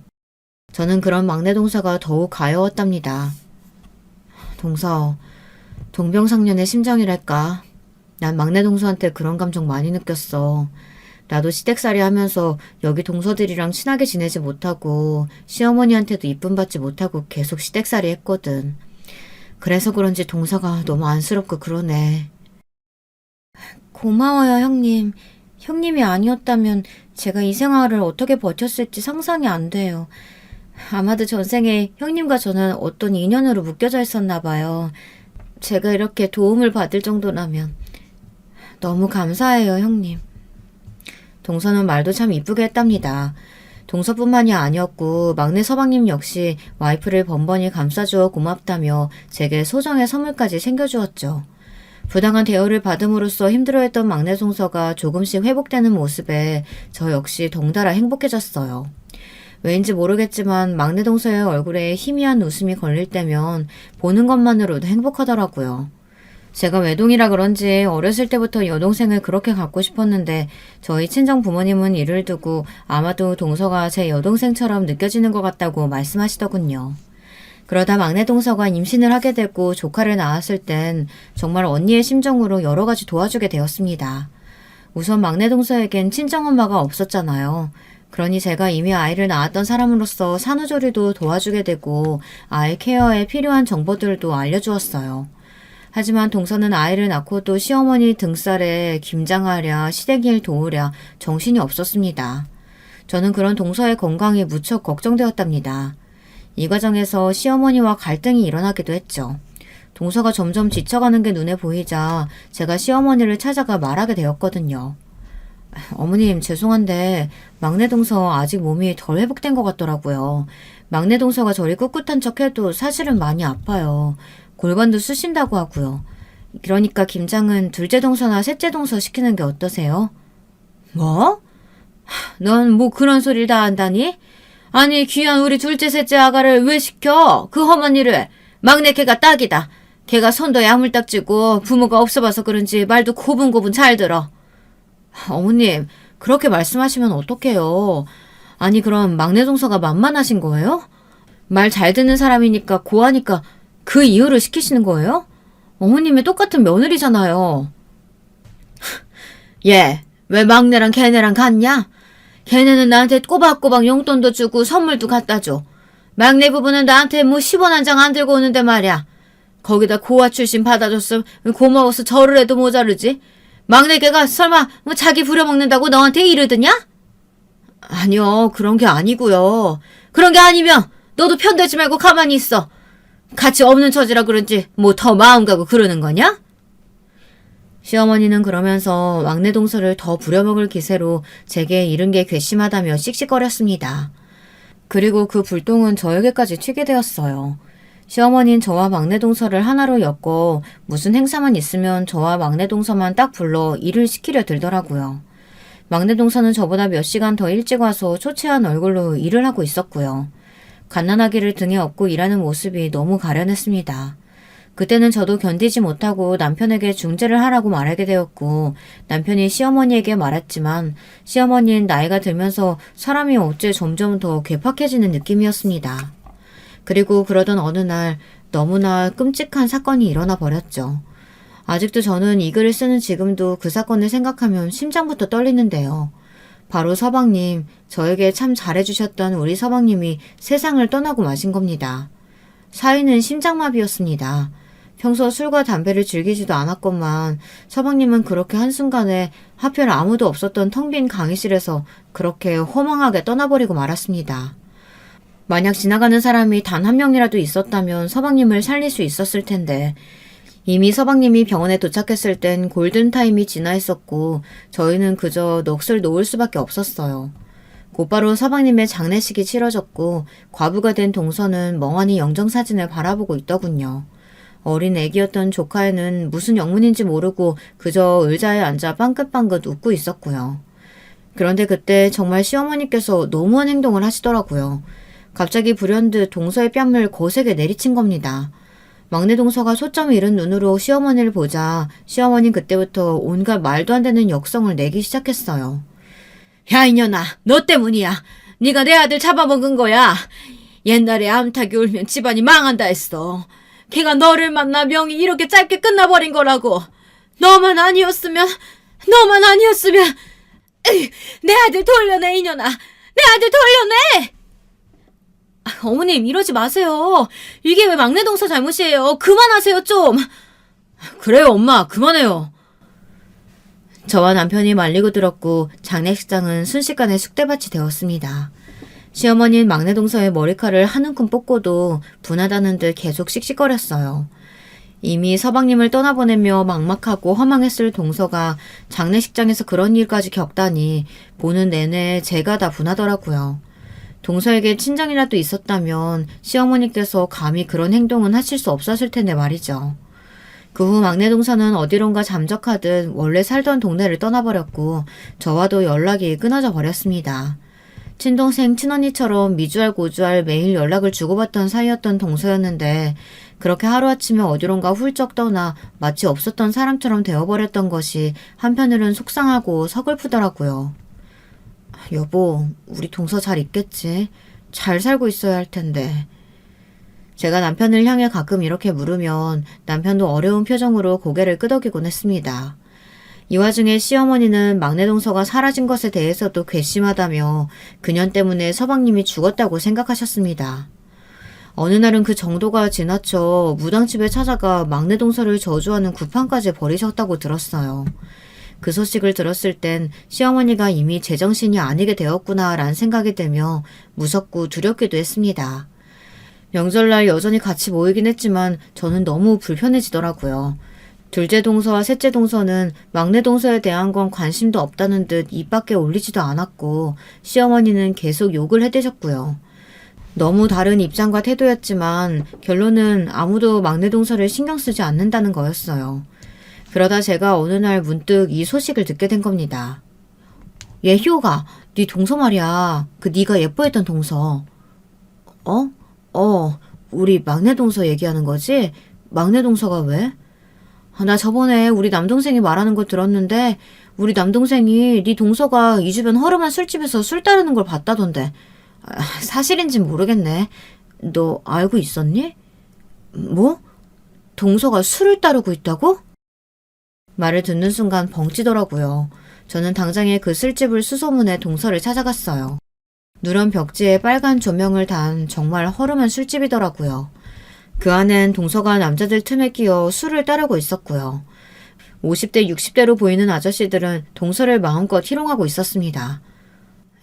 S1: 저는 그런 막내 동서가 더욱 가여웠답니다. 동서, 동병상련의 심정이랄까. 난 막내 동서한테 그런 감정 많이 느꼈어. 나도 시댁살이 하면서 여기 동서들이랑 친하게 지내지 못하고 시어머니한테도 이쁨 받지 못하고 계속 시댁살이 했거든. 그래서 그런지 동서가 너무 안쓰럽고 그러네. 고마워요, 형님. 형님이 아니었다면 제가 이 생활을 어떻게 버텼을지 상상이 안 돼요. 아마도 전생에 형님과 저는 어떤 인연으로 묶여져 있었나 봐요. 제가 이렇게 도움을 받을 정도라면. 너무 감사해요, 형님. 동서는 말도 참 이쁘게 했답니다. 동서뿐만이 아니었고 막내 서방님 역시 와이프를 번번이 감싸주어 고맙다며 제게 소정의 선물까지 챙겨주었죠. 부당한 대우를 받음으로써 힘들어했던 막내 동서가 조금씩 회복되는 모습에 저 역시 덩달아 행복해졌어요. 왜인지 모르겠지만 막내 동서의 얼굴에 희미한 웃음이 걸릴 때면 보는 것만으로도 행복하더라고요. 제가 외동이라 그런지 어렸을 때부터 여동생을 그렇게 갖고 싶었는데 저희 친정 부모님은 이를 두고 아마도 동서가 제 여동생처럼 느껴지는 것 같다고 말씀하시더군요. 그러다 막내 동서가 임신을 하게 되고 조카를 낳았을 땐 정말 언니의 심정으로 여러 가지 도와주게 되었습니다. 우선 막내 동서에겐 친정엄마가 없었잖아요. 그러니 제가 이미 아이를 낳았던 사람으로서 산후조리도 도와주게 되고 아이 케어에 필요한 정보들도 알려주었어요. 하지만 동서는 아이를 낳고도 시어머니 등살에 김장하랴 시댁일 도우랴 정신이 없었습니다. 저는 그런 동서의 건강이 무척 걱정되었답니다. 이 과정에서 시어머니와 갈등이 일어나기도 했죠. 동서가 점점 지쳐가는 게 눈에 보이자 제가 시어머니를 찾아가 말하게 되었거든요. 어머님 죄송한데 막내 동서 아직 몸이 덜 회복된 것 같더라고요. 막내 동서가 저리 꿋꿋한 척해도 사실은 많이 아파요. 골반도 쑤신다고 하고요. 그러니까 김장은 둘째 동서나 셋째 동서 시키는 게 어떠세요? 뭐? 넌 뭐 그런 소리를 다 한다니? 아니 귀한 우리 둘째 셋째 아가를 왜 시켜? 그 험한 일을. 막내 걔가 딱이다. 걔가 손도 야물딱지고 부모가 없어봐서 그런지 말도 고분고분 잘 들어. 어머님 그렇게 말씀하시면 어떡해요. 아니 그럼 막내 동서가 만만하신 거예요? 말 잘 듣는 사람이니까 고하니까 그 이유를 시키시는 거예요? 어머님이 똑같은 며느리잖아요. 얘, 왜 막내랑 걔네랑 같냐? 걔네는 나한테 꼬박꼬박 용돈도 주고 선물도 갖다 줘. 막내 부부는 나한테 뭐 10원 한 장 안 들고 오는데 말이야. 거기다 고아 출신 받아줬으면 고마워서 절을 해도 모자르지. 막내 걔가 설마 뭐 자기 부려먹는다고 너한테 이러드냐? 아니요, 그런 게 아니고요. 그런 게 아니면 너도 편들지 말고 가만히 있어. 같이 없는 처지라 그런지 뭐 더 마음 가고 그러는 거냐? 시어머니는 그러면서 막내 동서를 더 부려먹을 기세로 제게 이른 게 괘씸하다며 씩씩거렸습니다. 그리고 그 불똥은 저에게까지 튀게 되었어요. 시어머니는 저와 막내 동서를 하나로 엮어 무슨 행사만 있으면 저와 막내 동서만 딱 불러 일을 시키려 들더라고요. 막내 동서는 저보다 몇 시간 더 일찍 와서 초췌한 얼굴로 일을 하고 있었고요. 갓난아기를 등에 업고 일하는 모습이 너무 가련했습니다. 그때는 저도 견디지 못하고 남편에게 중재를 하라고 말하게 되었고 남편이 시어머니에게 말했지만 시어머니는 나이가 들면서 사람이 어째 점점 더 괴팍해지는 느낌이었습니다. 그리고 그러던 어느 날 너무나 끔찍한 사건이 일어나 버렸죠. 아직도 저는 이 글을 쓰는 지금도 그 사건을 생각하면 심장부터 떨리는데요. 바로 서방님, 저에게 참 잘해주셨던 우리 서방님이 세상을 떠나고 마신 겁니다. 사인은 심장마비였습니다. 평소 술과 담배를 즐기지도 않았건만 서방님은 그렇게 한순간에 하필 아무도 없었던 텅 빈 강의실에서 그렇게 허망하게 떠나버리고 말았습니다. 만약 지나가는 사람이 단 한 명이라도 있었다면 서방님을 살릴 수 있었을 텐데 이미 서방님이 병원에 도착했을 땐 골든타임이 지나 있었고 저희는 그저 넋을 놓을 수밖에 없었어요. 곧바로 서방님의 장례식이 치러졌고 과부가 된 동서는 멍하니 영정사진을 바라보고 있더군요. 어린 애기였던 조카애는 무슨 영문인지 모르고 그저 의자에 앉아 빵긋빵긋 웃고 있었고요. 그런데 그때 정말 시어머니께서 너무한 행동을 하시더라고요. 갑자기 불현듯 동서의 뺨을 거세게 내리친 겁니다. 막내 동서가 초점 잃은 눈으로 시어머니를 보자 시어머니는 그때부터 온갖 말도 안 되는 역성을 내기 시작했어요. 야 이년아, 너 때문이야. 네가 내 아들 잡아먹은 거야. 옛날에 암탉이 울면 집안이 망한다 했어. 걔가 너를 만나 명이 이렇게 짧게 끝나버린 거라고. 너만 아니었으면 내 아들 돌려내 이년아. 내 아들 돌려내. 어머님 이러지 마세요. 이게 왜 막내 동서 잘못이에요. 그만하세요 좀. 그래요 엄마 그만해요. 저와 남편이 말리고 들었고 장례식장은 순식간에 쑥대밭이 되었습니다. 시어머니는 막내 동서의 머리칼을 한 움큼 뽑고도 분하다는 듯 계속 씩씩거렸어요. 이미 서방님을 떠나보내며 막막하고 허망했을 동서가 장례식장에서 그런 일까지 겪다니 보는 내내 제가 다 분하더라고요. 동서에게 친정이라도 있었다면 시어머니께서 감히 그런 행동은 하실 수 없었을 텐데 말이죠. 그 후 막내 동서는 어디론가 잠적하듯 원래 살던 동네를 떠나버렸고 저와도 연락이 끊어져 버렸습니다. 친동생 친언니처럼 미주알 고주알 매일 연락을 주고받던 사이였던 동서였는데 그렇게 하루아침에 어디론가 훌쩍 떠나 마치 없었던 사람처럼 되어버렸던 것이 한편으론 속상하고 서글프더라고요. 여보, 우리 동서 잘 있겠지? 잘 살고 있어야 할 텐데. 제가 남편을 향해 가끔 이렇게 물으면 남편도 어려운 표정으로 고개를 끄덕이곤 했습니다. 이 와중에 시어머니는 막내 동서가 사라진 것에 대해서도 괘씸하다며 그년 때문에 서방님이 죽었다고 생각하셨습니다. 어느 날은 그 정도가 지나쳐 무당집에 찾아가 막내 동서를 저주하는 구판까지 벌이셨다고 들었어요. 그 소식을 들었을 땐 시어머니가 이미 제정신이 아니게 되었구나라는 생각이 들며 무섭고 두렵기도 했습니다. 명절날 여전히 같이 모이긴 했지만 저는 너무 불편해지더라고요. 둘째 동서와 셋째 동서는 막내 동서에 대한 건 관심도 없다는 듯 입 밖에 올리지도 않았고 시어머니는 계속 욕을 해대셨고요. 너무 다른 입장과 태도였지만 결론은 아무도 막내 동서를 신경 쓰지 않는다는 거였어요. 그러다 제가 어느 날 문득 이 소식을 듣게 된 겁니다. 얘 효가, 네 동서 말이야. 그 네가 예뻐했던 동서. 우리 막내 동서 얘기하는 거지? 막내 동서가 왜? 나 저번에 우리 남동생이 말하는 거 들었는데 우리 남동생이 네 동서가 이 주변 허름한 술집에서 술 따르는 걸 봤다던데. 사실인진 모르겠네. 너 알고 있었니? 뭐? 동서가 술을 따르고 있다고? 말을 듣는 순간 벙찌더라고요. 저는 당장에 그 술집을 수소문해 동서를 찾아갔어요. 누런 벽지에 빨간 조명을 단 정말 허름한 술집이더라고요. 그 안엔 동서가 남자들 틈에 끼어 술을 따르고 있었고요. 50대, 60대로 보이는 아저씨들은 동서를 마음껏 희롱하고 있었습니다.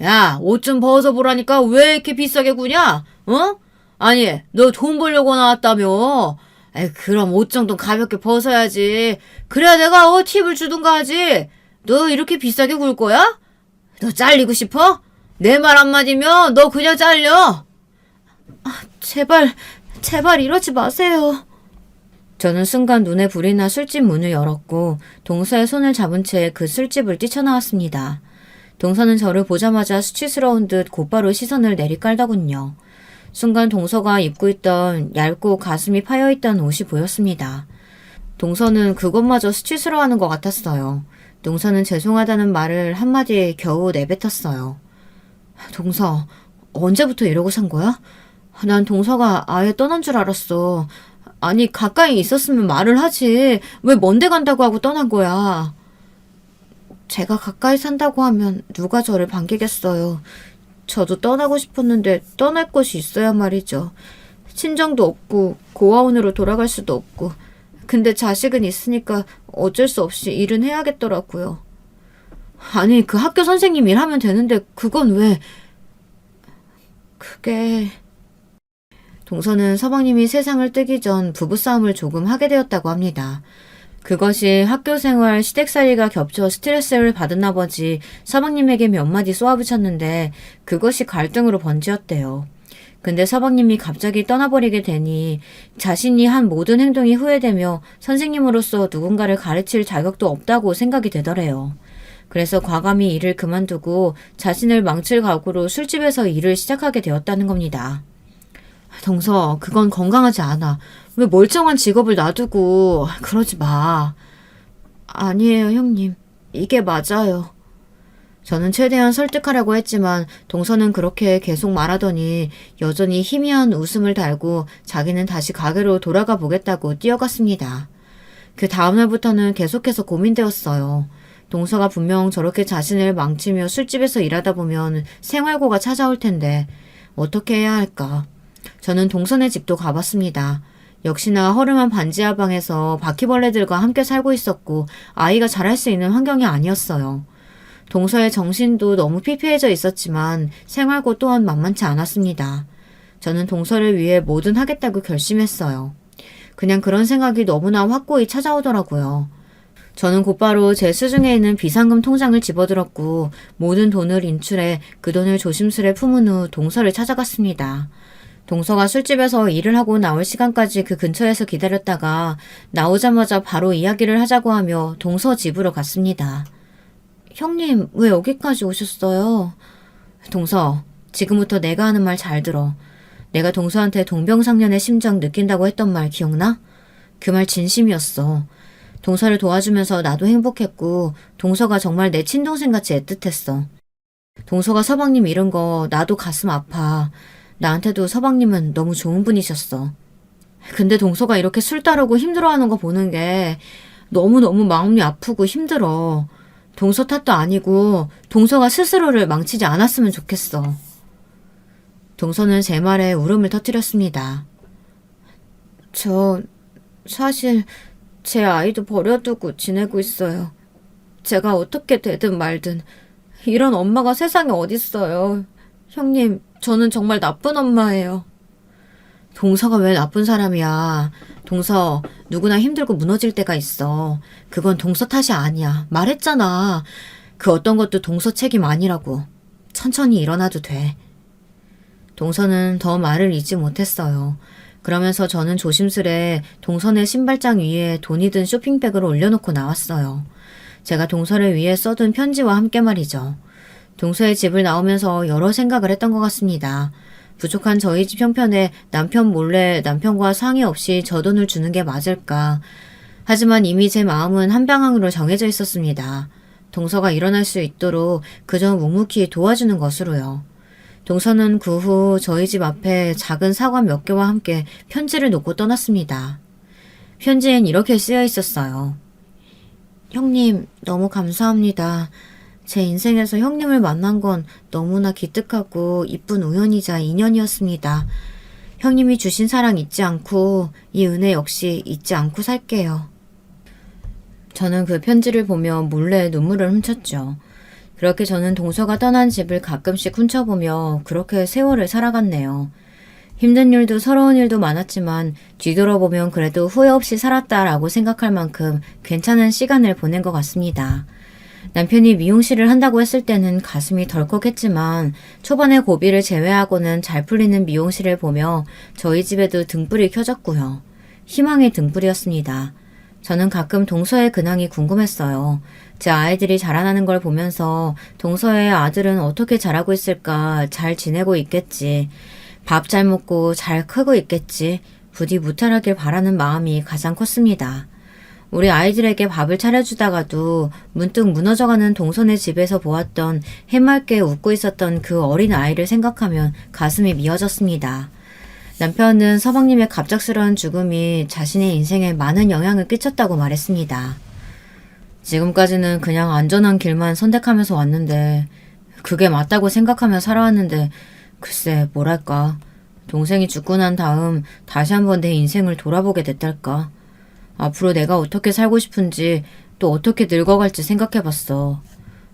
S1: 야, 옷 좀 벗어보라니까 왜 이렇게 비싸게 구냐? 어? 아니, 너 돈 벌려고 나왔다며? 에이, 그럼 옷 정도는 가볍게 벗어야지. 그래야 내가 팁을 주든가 하지. 너 이렇게 비싸게 굴 거야? 너 잘리고 싶어? 내 말 한마디면 너 그냥 잘려. 제발 이러지 마세요. 저는 순간 눈에 불이 나 술집 문을 열었고 동서의 손을 잡은 채 그 술집을 뛰쳐나왔습니다. 동서는 저를 보자마자 수치스러운 듯 곧바로 시선을 내리깔더군요. 순간 동서가 입고 있던 얇고 가슴이 파여있던 옷이 보였습니다. 동서는 그것마저 수치스러워하는 것 같았어요. 동서는 죄송하다는 말을 한마디에 겨우 내뱉었어요. 동서, 언제부터 이러고 산 거야? 난 동서가 아예 떠난 줄 알았어. 아니, 가까이 있었으면 말을 하지. 왜 먼데 간다고 하고 떠난 거야? 제가 가까이 산다고 하면 누가 저를 반기겠어요. 저도 떠나고 싶었는데 떠날 곳이 있어야 말이죠. 친정도 없고 고아원으로 돌아갈 수도 없고. 근데 자식은 있으니까 어쩔 수 없이 일은 해야겠더라고요. 아니, 그 학교 선생님 일하면 되는데 그건 왜... 그게... 동서는 서방님이 세상을 뜨기 전 부부싸움을 조금 하게 되었다고 합니다. 그것이 학교생활 시댁살이가 겹쳐 스트레스를 받은 나머지 서방님에게 몇 마디 쏘아붙였는데 그것이 갈등으로 번지었대요. 근데 서방님이 갑자기 떠나버리게 되니 자신이 한 모든 행동이 후회되며 선생님으로서 누군가를 가르칠 자격도 없다고 생각이 되더래요. 그래서 과감히 일을 그만두고 자신을 망칠 각오로 술집에서 일을 시작하게 되었다는 겁니다. 동서, 그건 건강하지 않아. 왜 멀쩡한 직업을 놔두고 그러지 마. 아니에요, 형님. 이게 맞아요. 저는 최대한 설득하려고 했지만 동서는 그렇게 계속 말하더니 여전히 희미한 웃음을 달고 자기는 다시 가게로 돌아가 보겠다고 뛰어갔습니다. 그 다음날부터는 계속해서 고민되었어요. 동서가 분명 저렇게 자신을 망치며 술집에서 일하다 보면 생활고가 찾아올 텐데 어떻게 해야 할까? 저는 동선의 집도 가봤습니다. 역시나 허름한 반지하 방에서 바퀴벌레들과 함께 살고 있었고 아이가 자랄 수 있는 환경이 아니었어요. 동서의 정신도 너무 피폐해져 있었지만 생활고 또한 만만치 않았습니다. 저는 동서를 위해 뭐든 하겠다고 결심했어요. 그냥 그런 생각이 너무나 확고히 찾아오더라고요. 저는 곧바로 제 수중에 있는 비상금 통장을 집어들었고 모든 돈을 인출해 그 돈을 조심스레 품은 후 동서를 찾아갔습니다. 동서가 술집에서 일을 하고 나올 시간까지 그 근처에서 기다렸다가 나오자마자 바로 이야기를 하자고 하며 동서 집으로 갔습니다. 형님, 왜 여기까지 오셨어요? 동서, 지금부터 내가 하는 말 잘 들어. 내가 동서한테 동병상련의 심정 느낀다고 했던 말 기억나? 그 말 진심이었어. 동서를 도와주면서 나도 행복했고 동서가 정말 내 친동생같이 애틋했어. 동서가 서방님 잃은 거 나도 가슴 아파. 나한테도 서방님은 너무 좋은 분이셨어. 근데 동서가 이렇게 술 따르고 힘들어하는 거 보는 게 너무너무 마음이 아프고 힘들어. 동서 탓도 아니고 동서가 스스로를 망치지 않았으면 좋겠어. 동서는 제 말에 울음을 터뜨렸습니다. 저 사실 제 아이도 버려두고 지내고 있어요. 제가 어떻게 되든 말든 이런 엄마가 세상에 어딨어요. 형님, 저는 정말 나쁜 엄마예요. 동서가 왜 나쁜 사람이야. 동서, 누구나 힘들고 무너질 때가 있어. 그건 동서 탓이 아니야. 말했잖아. 그 어떤 것도 동서 책임 아니라고. 천천히 일어나도 돼. 동서는 더 말을 잇지 못했어요. 그러면서 저는 조심스레 동서의 신발장 위에 돈이 든 쇼핑백을 올려놓고 나왔어요. 제가 동서를 위해 써둔 편지와 함께 말이죠. 동서의 집을 나오면서 여러 생각을 했던 것 같습니다. 부족한 저희 집 형편에 남편 몰래 남편과 상의 없이 저 돈을 주는 게 맞을까? 하지만 이미 제 마음은 한 방향으로 정해져 있었습니다. 동서가 일어날 수 있도록 그저 묵묵히 도와주는 것으로요. 동서는 그 후 저희 집 앞에 작은 사과 몇 개와 함께 편지를 놓고 떠났습니다. 편지엔 이렇게 쓰여 있었어요. 형님, 너무 감사합니다. 제 인생에서 형님을 만난 건 너무나 기특하고 이쁜 우연이자 인연이었습니다. 형님이 주신 사랑 잊지 않고 이 은혜 역시 잊지 않고 살게요. 저는 그 편지를 보며 몰래 눈물을 훔쳤죠. 그렇게 저는 동서가 떠난 집을 가끔씩 훔쳐보며 그렇게 세월을 살아갔네요. 힘든 일도 서러운 일도 많았지만 뒤돌아보면 그래도 후회 없이 살았다라고 생각할 만큼 괜찮은 시간을 보낸 것 같습니다. 남편이 미용실을 한다고 했을 때는 가슴이 덜컥했지만 초반의 고비를 제외하고는 잘 풀리는 미용실을 보며 저희 집에도 등불이 켜졌고요. 희망의 등불이었습니다. 저는 가끔 동서의 근황이 궁금했어요. 제 아이들이 자라나는 걸 보면서 동서의 아들은 어떻게 자라고 있을까, 잘 지내고 있겠지, 밥 잘 먹고 잘 크고 있겠지, 부디 무탈하길 바라는 마음이 가장 컸습니다. 우리 아이들에게 밥을 차려주다가도 문득 무너져가는 동선의 집에서 보았던 해맑게 웃고 있었던 그 어린 아이를 생각하면 가슴이 미어졌습니다. 남편은 서방님의 갑작스러운 죽음이 자신의 인생에 많은 영향을 끼쳤다고 말했습니다. 지금까지는 그냥 안전한 길만 선택하면서 왔는데 그게 맞다고 생각하며 살아왔는데 글쎄 뭐랄까 동생이 죽고 난 다음 다시 한번 내 인생을 돌아보게 됐달까. 앞으로 내가 어떻게 살고 싶은지 또 어떻게 늙어갈지 생각해봤어.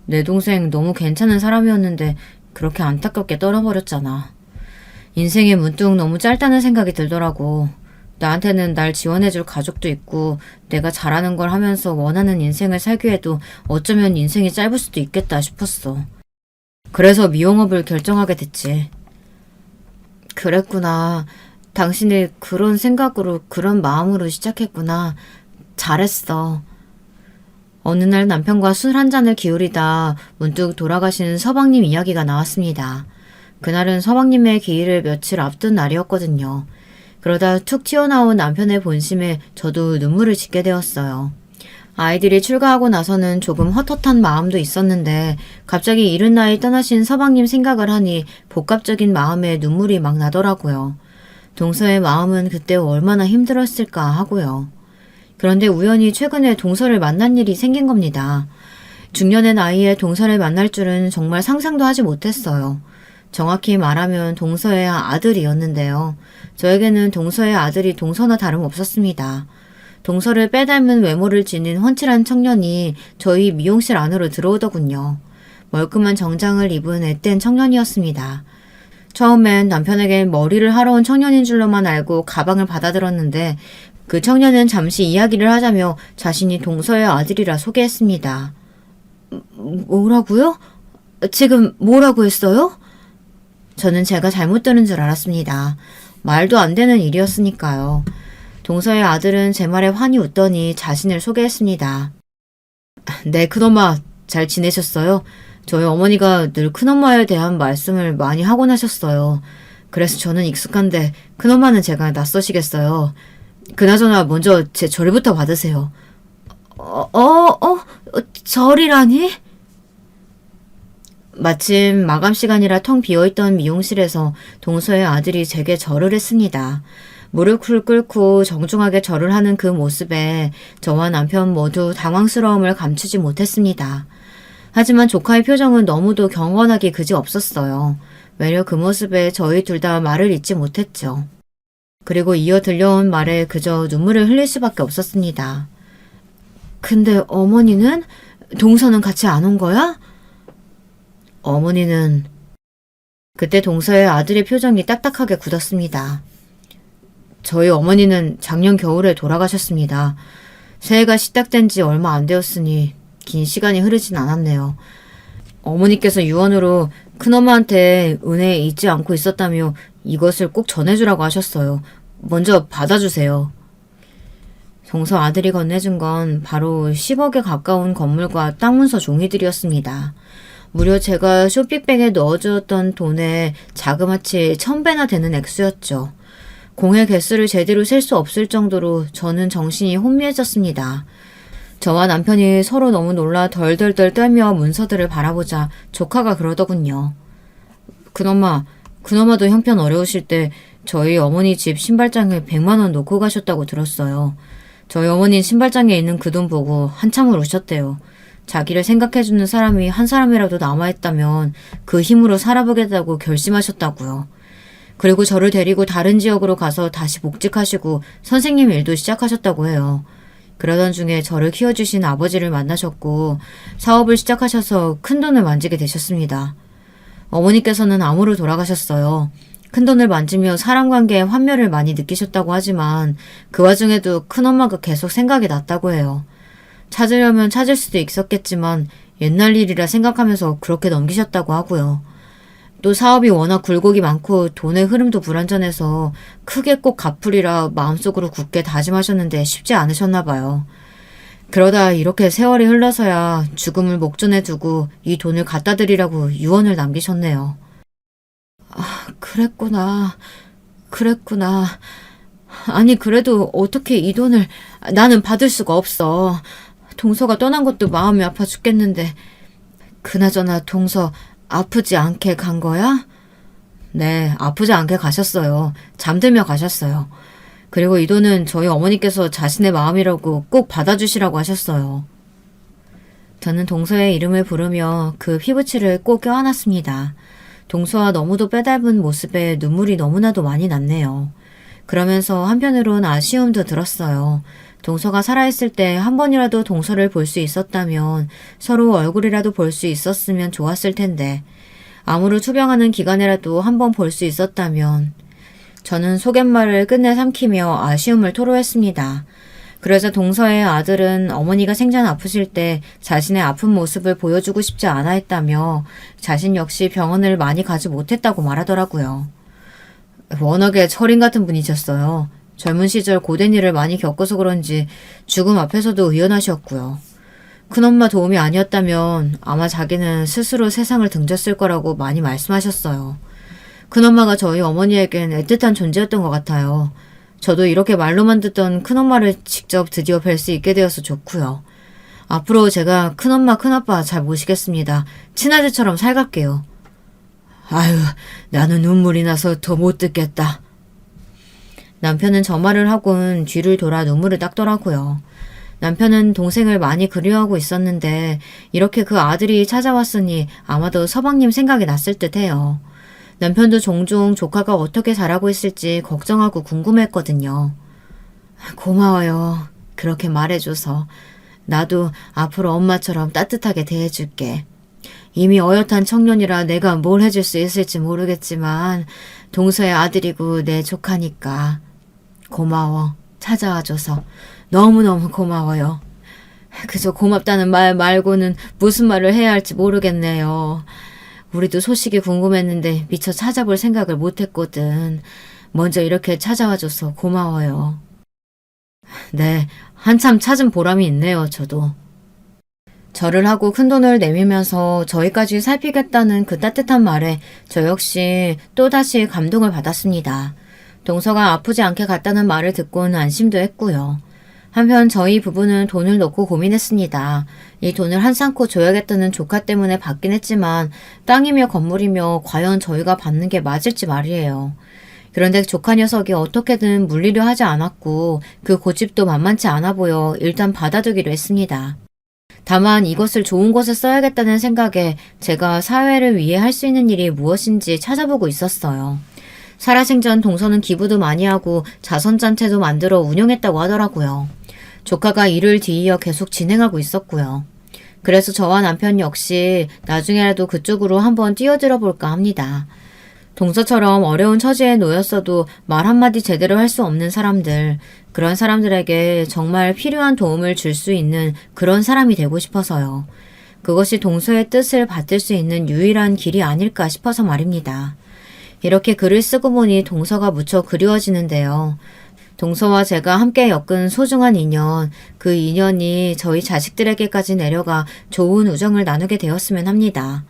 S1: 내 동생 너무 괜찮은 사람이었는데 그렇게 안타깝게 떠나버렸잖아. 인생이 문득 너무 짧다는 생각이 들더라고. 나한테는 날 지원해줄 가족도 있고 내가 잘하는 걸 하면서 원하는 인생을 살기에도 어쩌면 인생이 짧을 수도 있겠다 싶었어. 그래서 미용업을 결정하게 됐지. 그랬구나. 당신이 그런 생각으로 그런 마음으로 시작했구나. 잘했어. 어느 날 남편과 술 한 잔을 기울이다 문득 돌아가신 서방님 이야기가 나왔습니다. 그날은 서방님의 기일을 며칠 앞둔 날이었거든요. 그러다 툭 튀어나온 남편의 본심에 저도 눈물을 짓게 되었어요. 아이들이 출가하고 나서는 조금 헛헛한 마음도 있었는데 갑자기 이른 나이 떠나신 서방님 생각을 하니 복합적인 마음에 눈물이 막 나더라고요. 동서의 마음은 그때 얼마나 힘들었을까 하고요. 그런데 우연히 최근에 동서를 만난 일이 생긴 겁니다. 중년의 나이에 동서를 만날 줄은 정말 상상도 하지 못했어요. 정확히 말하면 동서의 아들이었는데요. 저에게는 동서의 아들이 동서나 다름없었습니다. 동서를 빼닮은 외모를 지닌 훤칠한 청년이 저희 미용실 안으로 들어오더군요. 멀끔한 정장을 입은 앳된 청년이었습니다. 처음엔 남편에게 머리를 하러 온 청년인 줄로만 알고 가방을 받아들었는데 그 청년은 잠시 이야기를 하자며 자신이 동서의 아들이라 소개했습니다. 뭐라고요? 지금 뭐라고 했어요? 저는 제가 잘못 들은 줄 알았습니다. 말도 안 되는 일이었으니까요. 동서의 아들은 제 말에 환히 웃더니 자신을 소개했습니다. 네, 큰엄마 잘 지내셨어요? 저희 어머니가 늘 큰엄마에 대한 말씀을 많이 하곤 하셨어요. 그래서 저는 익숙한데 큰엄마는 제가 낯서시겠어요. 그나저나 먼저 제 절부터 받으세요. 절이라니? 마침 마감 시간이라 텅 비어있던 미용실에서 동서의 아들이 제게 절을 했습니다. 무릎을 꿇고 정중하게 절을 하는 그 모습에 저와 남편 모두 당황스러움을 감추지 못했습니다. 하지만 조카의 표정은 너무도 경건하기 그지없었어요. 외려 그 모습에 저희 둘 다 말을 잇지 못했죠. 그리고 이어 들려온 말에 그저 눈물을 흘릴 수밖에 없었습니다. 근데 어머니는? 동서는 같이 안 온 거야? 어머니는... 그때 동서의 아들의 표정이 딱딱하게 굳었습니다. 저희 어머니는 작년 겨울에 돌아가셨습니다. 새해가 시작된 지 얼마 안 되었으니 긴 시간이 흐르진 않았네요. 어머니께서 유언으로 큰엄마한테 은혜 잊지 않고 있었다며 이것을 꼭 전해주라고 하셨어요. 먼저 받아주세요. 동서 아들이 건네준 건 바로 10억에 가까운 건물과 땅 문서 종이들이었습니다. 무려 제가 쇼핑백에 넣어주었던 돈의 자그마치 1000배나 되는 액수였죠. 공의 개수를 제대로 셀 수 없을 정도로 저는 정신이 혼미해졌습니다. 저와 남편이 서로 너무 놀라 덜덜덜 떨며 문서들을 바라보자 조카가 그러더군요. 그나마도 형편 어려우실 때 저희 어머니 집 신발장에 100만 원 놓고 가셨다고 들었어요. 저희 어머니 신발장에 있는 그 돈 보고 한참을 우셨대요. 자기를 생각해주는 사람이 한 사람이라도 남아있다면 그 힘으로 살아보겠다고 결심하셨다고요. 그리고 저를 데리고 다른 지역으로 가서 다시 복직하시고 선생님 일도 시작하셨다고 해요. 그러던 중에 저를 키워주신 아버지를 만나셨고 사업을 시작하셔서 큰돈을 만지게 되셨습니다. 어머니께서는 암으로 돌아가셨어요. 큰돈을 만지며 사람 관계에 환멸을 많이 느끼셨다고 하지만 그 와중에도 큰엄마가 계속 생각이 났다고 해요. 찾으려면 찾을 수도 있었겠지만 옛날 일이라 생각하면서 그렇게 넘기셨다고 하고요. 또 사업이 워낙 굴곡이 많고 돈의 흐름도 불안전해서 크게 꼭 갚으리라 마음속으로 굳게 다짐하셨는데 쉽지 않으셨나 봐요. 그러다 이렇게 세월이 흘러서야 죽음을 목전에 두고 이 돈을 갖다 드리라고 유언을 남기셨네요. 그랬구나. 아니 그래도 어떻게 이 돈을 나는 받을 수가 없어. 동서가 떠난 것도 마음이 아파 죽겠는데 그나저나 동서 아프지 않게 간 거야? 네, 아프지 않게 가셨어요. 잠들며 가셨어요. 그리고 이 돈은 저희 어머니께서 자신의 마음이라고 꼭 받아주시라고 하셨어요. 저는 동서의 이름을 부르며 그 피부치를 꼭 껴안았습니다. 동서와 너무도 빼닮은 모습에 눈물이 너무나도 많이 났네요. 그러면서 한편으론 아쉬움도 들었어요. 동서가 살아있을 때 한 번이라도 동서를 볼 수 있었다면 서로 얼굴이라도 볼 수 있었으면 좋았을 텐데 암으로 투병하는 기간이라도 한 번 볼 수 있었다면 저는 속갯말을 끝내 삼키며 아쉬움을 토로했습니다. 그러자 동서의 아들은 어머니가 생전 아프실 때 자신의 아픈 모습을 보여주고 싶지 않아 했다며 자신 역시 병원을 많이 가지 못했다고 말하더라고요. 워낙에 철인 같은 분이셨어요. 젊은 시절 고된 일을 많이 겪어서 그런지 죽음 앞에서도 의연하셨고요. 큰엄마 도움이 아니었다면 아마 자기는 스스로 세상을 등졌을 거라고 많이 말씀하셨어요. 큰엄마가 저희 어머니에겐 애틋한 존재였던 것 같아요. 저도 이렇게 말로만 듣던 큰엄마를 직접 드디어 뵐 수 있게 되어서 좋고요. 앞으로 제가 큰엄마 큰아빠 잘 모시겠습니다. 친아들처럼 살갈게요. 아유, 나는 눈물이 나서 더 못 듣겠다. 남편은 저 말을 하고는 뒤를 돌아 눈물을 닦더라고요. 남편은 동생을 많이 그리워하고 있었는데 이렇게 그 아들이 찾아왔으니 아마도 서방님 생각이 났을 듯해요. 남편도 종종 조카가 어떻게 자라고 있을지 걱정하고 궁금했거든요. 고마워요. 그렇게 말해줘서. 나도 앞으로 엄마처럼 따뜻하게 대해줄게. 이미 어엿한 청년이라 내가 뭘 해줄 수 있을지 모르겠지만 동서의 아들이고 내 조카니까. 고마워. 찾아와줘서 너무너무 고마워요. 그저 고맙다는 말 말고는 무슨 말을 해야 할지 모르겠네요. 우리도 소식이 궁금했는데 미처 찾아볼 생각을 못했거든. 먼저 이렇게 찾아와줘서 고마워요. 네, 한참 찾은 보람이 있네요, 저도. 절을 하고 큰돈을 내밀면서 저희까지 살피겠다는 그 따뜻한 말에 저 역시 또다시 감동을 받았습니다. 동서가 아프지 않게 갔다는 말을 듣고는 안심도 했고요. 한편 저희 부부는 돈을 놓고 고민했습니다. 이 돈을 한쌍코 줘야겠다는 조카 때문에 받긴 했지만 땅이며 건물이며 과연 저희가 받는 게 맞을지 말이에요. 그런데 조카 녀석이 어떻게든 물리려 하지 않았고 그 고집도 만만치 않아 보여 일단 받아두기로 했습니다. 다만 이것을 좋은 곳에 써야겠다는 생각에 제가 사회를 위해 할 수 있는 일이 무엇인지 찾아보고 있었어요. 살아생전 동서는 기부도 많이 하고 자선단체도 만들어 운영했다고 하더라고요. 조카가 이를 뒤이어 계속 진행하고 있었고요. 그래서 저와 남편 역시 나중에라도 그쪽으로 한번 뛰어들어 볼까 합니다. 동서처럼 어려운 처지에 놓였어도 말 한마디 제대로 할 수 없는 사람들, 그런 사람들에게 정말 필요한 도움을 줄 수 있는 그런 사람이 되고 싶어서요. 그것이 동서의 뜻을 받들 수 있는 유일한 길이 아닐까 싶어서 말입니다. 이렇게 글을 쓰고 보니 동서가 무척 그리워지는데요. 동서와 제가 함께 엮은 소중한 인연, 그 인연이 저희 자식들에게까지 내려가 좋은 우정을 나누게 되었으면 합니다.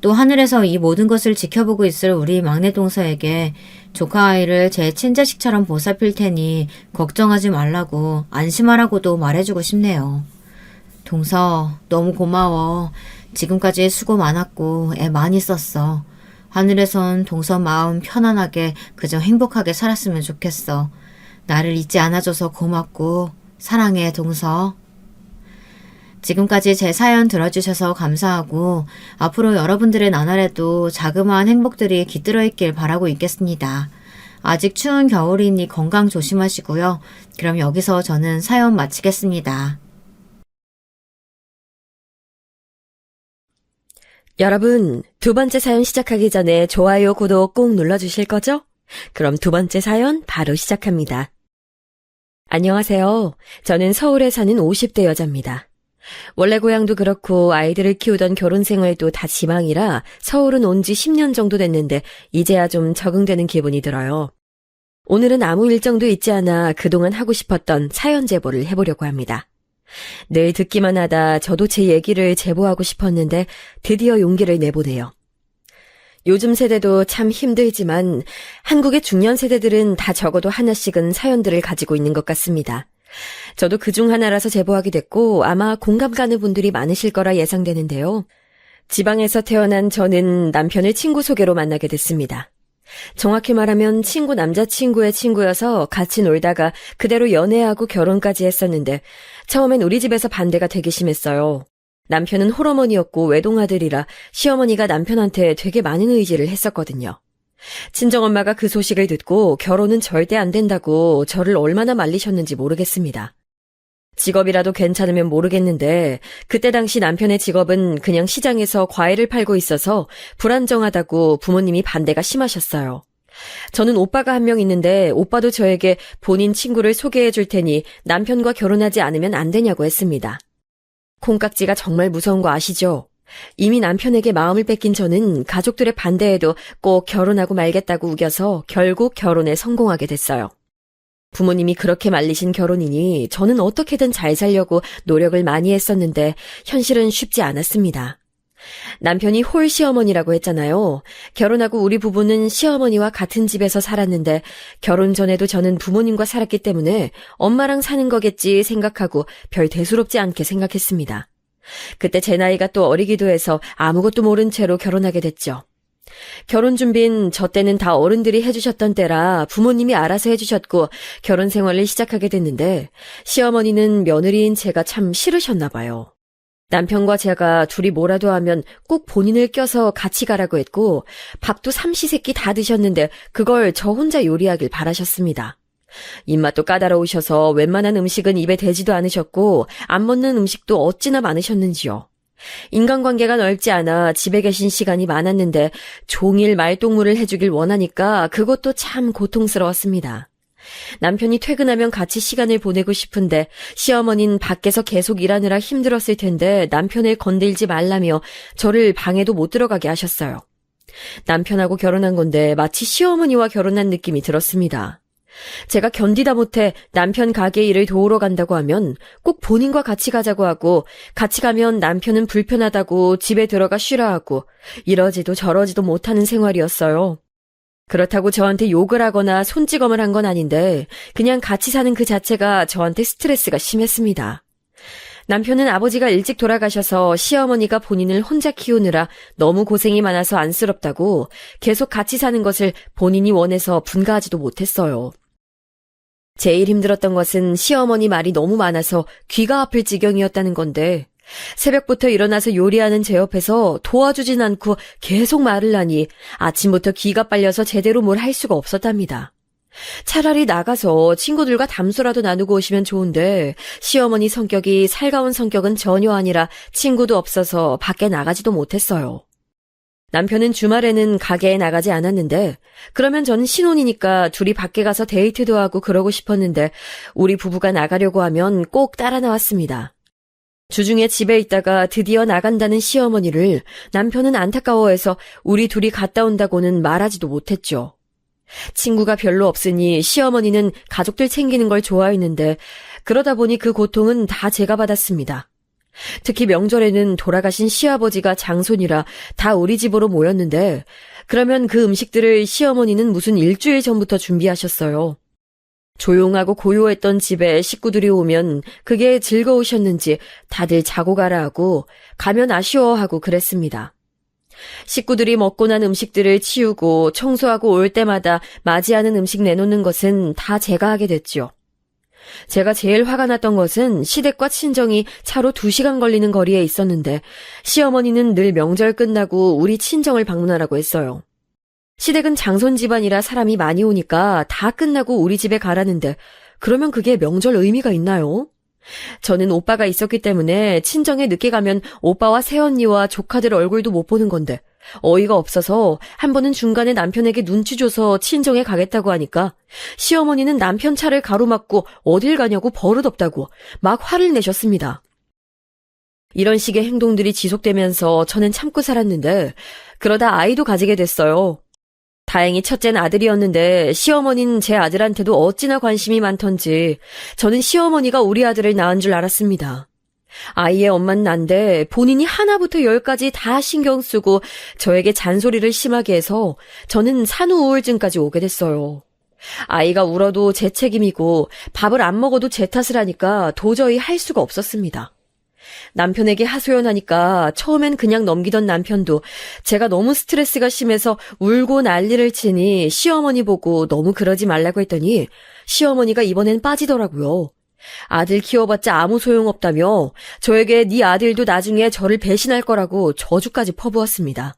S1: 또 하늘에서 이 모든 것을 지켜보고 있을 우리 막내 동서에게 조카 아이를 제 친자식처럼 보살필 테니 걱정하지 말라고 안심하라고도 말해주고 싶네요. 동서, 너무 고마워. 지금까지 수고 많았고 애 많이 썼어. 하늘에선 동서 마음 편안하게 그저 행복하게 살았으면 좋겠어. 나를 잊지 않아줘서 고맙고 사랑해, 동서. 지금까지 제 사연 들어주셔서 감사하고 앞으로 여러분들의 나날에도 자그마한 행복들이 깃들어 있길 바라고 있겠습니다. 아직 추운 겨울이니 건강 조심하시고요. 그럼 여기서 저는 사연 마치겠습니다.
S2: 여러분, 두 번째 사연 시작하기 전에 좋아요, 구독 꼭 눌러주실 거죠? 그럼 두 번째 사연 바로 시작합니다. 안녕하세요. 저는 서울에 사는 50대 여자입니다. 원래 고향도 그렇고 아이들을 키우던 결혼 생활도 다 지방이라 서울은 온 지 10년 정도 됐는데 이제야 좀 적응되는 기분이 들어요. 오늘은 아무 일정도 있지 않아 그동안 하고 싶었던 사연 제보를 해보려고 합니다. 늘 듣기만 하다 저도 제 얘기를 제보하고 싶었는데 드디어 용기를 내보네요. 요즘 세대도 참 힘들지만 한국의 중년 세대들은 다 적어도 하나씩은 사연들을 가지고 있는 것 같습니다. 저도 그중 하나라서 제보하게 됐고 아마 공감 가는 분들이 많으실 거라 예상되는데요. 지방에서 태어난 저는 남편을 친구 소개로 만나게 됐습니다. 정확히 말하면 친구 남자친구의 친구여서 같이 놀다가 그대로 연애하고 결혼까지 했었는데 처음엔 우리 집에서 반대가 되게 심했어요. 남편은 홀어머니였고 외동아들이라 시어머니가 남편한테 되게 많은 의지를 했었거든요. 친정엄마가 그 소식을 듣고 결혼은 절대 안 된다고 저를 얼마나 말리셨는지 모르겠습니다. 직업이라도 괜찮으면 모르겠는데 그때 당시 남편의 직업은 그냥 시장에서 과일을 팔고 있어서 불안정하다고 부모님이 반대가 심하셨어요. 저는 오빠가 한 명 있는데 오빠도 저에게 본인 친구를 소개해 줄 테니 남편과 결혼하지 않으면 안 되냐고 했습니다. 콩깍지가 정말 무서운 거 아시죠? 이미 남편에게 마음을 뺏긴 저는 가족들의 반대에도 꼭 결혼하고 말겠다고 우겨서 결국 결혼에 성공하게 됐어요. 부모님이 그렇게 말리신 결혼이니 저는 어떻게든 잘 살려고 노력을 많이 했었는데 현실은 쉽지 않았습니다. 남편이 홀 시어머니라고 했잖아요. 결혼하고 우리 부부는 시어머니와 같은 집에서 살았는데 결혼 전에도 저는 부모님과 살았기 때문에 엄마랑 사는 거겠지 생각하고 별 대수롭지 않게 생각했습니다. 그때 제 나이가 또 어리기도 해서 아무것도 모른 채로 결혼하게 됐죠. 결혼 준비는 저 때는 다 어른들이 해주셨던 때라 부모님이 알아서 해주셨고 결혼 생활을 시작하게 됐는데 시어머니는 며느리인 제가 참 싫으셨나 봐요. 남편과 제가 둘이 뭐라도 하면 꼭 본인을 껴서 같이 가라고 했고 밥도 삼시세끼 다 드셨는데 그걸 저 혼자 요리하길 바라셨습니다. 입맛도 까다로우셔서 웬만한 음식은 입에 대지도 않으셨고 안 먹는 음식도 어찌나 많으셨는지요. 인간관계가 넓지 않아 집에 계신 시간이 많았는데 종일 말동무를 해주길 원하니까 그것도 참 고통스러웠습니다. 남편이 퇴근하면 같이 시간을 보내고 싶은데 시어머니는 밖에서 계속 일하느라 힘들었을 텐데 남편을 건들지 말라며 저를 방에도 못 들어가게 하셨어요. 남편하고 결혼한 건데 마치 시어머니와 결혼한 느낌이 들었습니다. 제가 견디다 못해 남편 가게 일을 도우러 간다고 하면 꼭 본인과 같이 가자고 하고 같이 가면 남편은 불편하다고 집에 들어가 쉬라 하고 이러지도 저러지도 못하는 생활이었어요. 그렇다고 저한테 욕을 하거나 손찌검을 한 건 아닌데 그냥 같이 사는 그 자체가 저한테 스트레스가 심했습니다. 남편은 아버지가 일찍 돌아가셔서 시어머니가 본인을 혼자 키우느라 너무 고생이 많아서 안쓰럽다고 계속 같이 사는 것을 본인이 원해서 분가하지도 못했어요. 제일 힘들었던 것은 시어머니 말이 너무 많아서 귀가 아플 지경이었다는 건데 새벽부터 일어나서 요리하는 제 옆에서 도와주진 않고 계속 말을 하니 아침부터 기가 빨려서 제대로 뭘 할 수가 없었답니다. 차라리 나가서 친구들과 담소라도 나누고 오시면 좋은데 시어머니 성격이 살가운 성격은 전혀 아니라 친구도 없어서 밖에 나가지도 못했어요. 남편은 주말에는 가게에 나가지 않았는데 그러면 저는 신혼이니까 둘이 밖에 가서 데이트도 하고 그러고 싶었는데 우리 부부가 나가려고 하면 꼭 따라 나왔습니다. 주중에 집에 있다가 드디어 나간다는 시어머니를 남편은 안타까워해서 우리 둘이 갔다 온다고는 말하지도 못했죠. 친구가 별로 없으니 시어머니는 가족들 챙기는 걸 좋아했는데 그러다 보니 그 고통은 다 제가 받았습니다. 특히 명절에는 돌아가신 시아버지가 장손이라 다 우리 집으로 모였는데 그러면 그 음식들을 시어머니는 무슨 일주일 전부터 준비하셨어요. 조용하고 고요했던 집에 식구들이 오면 그게 즐거우셨는지 다들 자고 가라 하고 가면 아쉬워하고 그랬습니다. 식구들이 먹고 난 음식들을 치우고 청소하고 올 때마다 맞이하는 음식 내놓는 것은 다 제가 하게 됐죠. 제가 제일 화가 났던 것은 시댁과 친정이 차로 2시간 걸리는 거리에 있었는데 시어머니는 늘 명절 끝나고 우리 친정을 방문하라고 했어요. 시댁은 장손 집안이라 사람이 많이 오니까 다 끝나고 우리 집에 가라는데 그러면 그게 명절 의미가 있나요? 저는 오빠가 있었기 때문에 친정에 늦게 가면 오빠와 새언니와 조카들 얼굴도 못 보는 건데 어이가 없어서 한 번은 중간에 남편에게 눈치 줘서 친정에 가겠다고 하니까 시어머니는 남편 차를 가로막고 어딜 가냐고 버릇없다고 막 화를 내셨습니다. 이런 식의 행동들이 지속되면서 저는 참고 살았는데 그러다 아이도 가지게 됐어요. 다행히 첫째는 아들이었는데 시어머니는 제 아들한테도 어찌나 관심이 많던지 저는 시어머니가 우리 아들을 낳은 줄 알았습니다. 아이의 엄마는 난데 본인이 하나부터 10까지 다 신경 쓰고 저에게 잔소리를 심하게 해서 저는 산후 우울증까지 오게 됐어요. 아이가 울어도 제 책임이고 밥을 안 먹어도 제 탓을 하니까 도저히 할 수가 없었습니다. 남편에게 하소연하니까 처음엔 그냥 넘기던 남편도 제가 너무 스트레스가 심해서 울고 난리를 치니 시어머니 보고 너무 그러지 말라고 했더니 시어머니가 이번엔 빠지더라고요. 아들 키워봤자 아무 소용없다며 저에게 네 아들도 나중에 저를 배신할 거라고 저주까지 퍼부었습니다.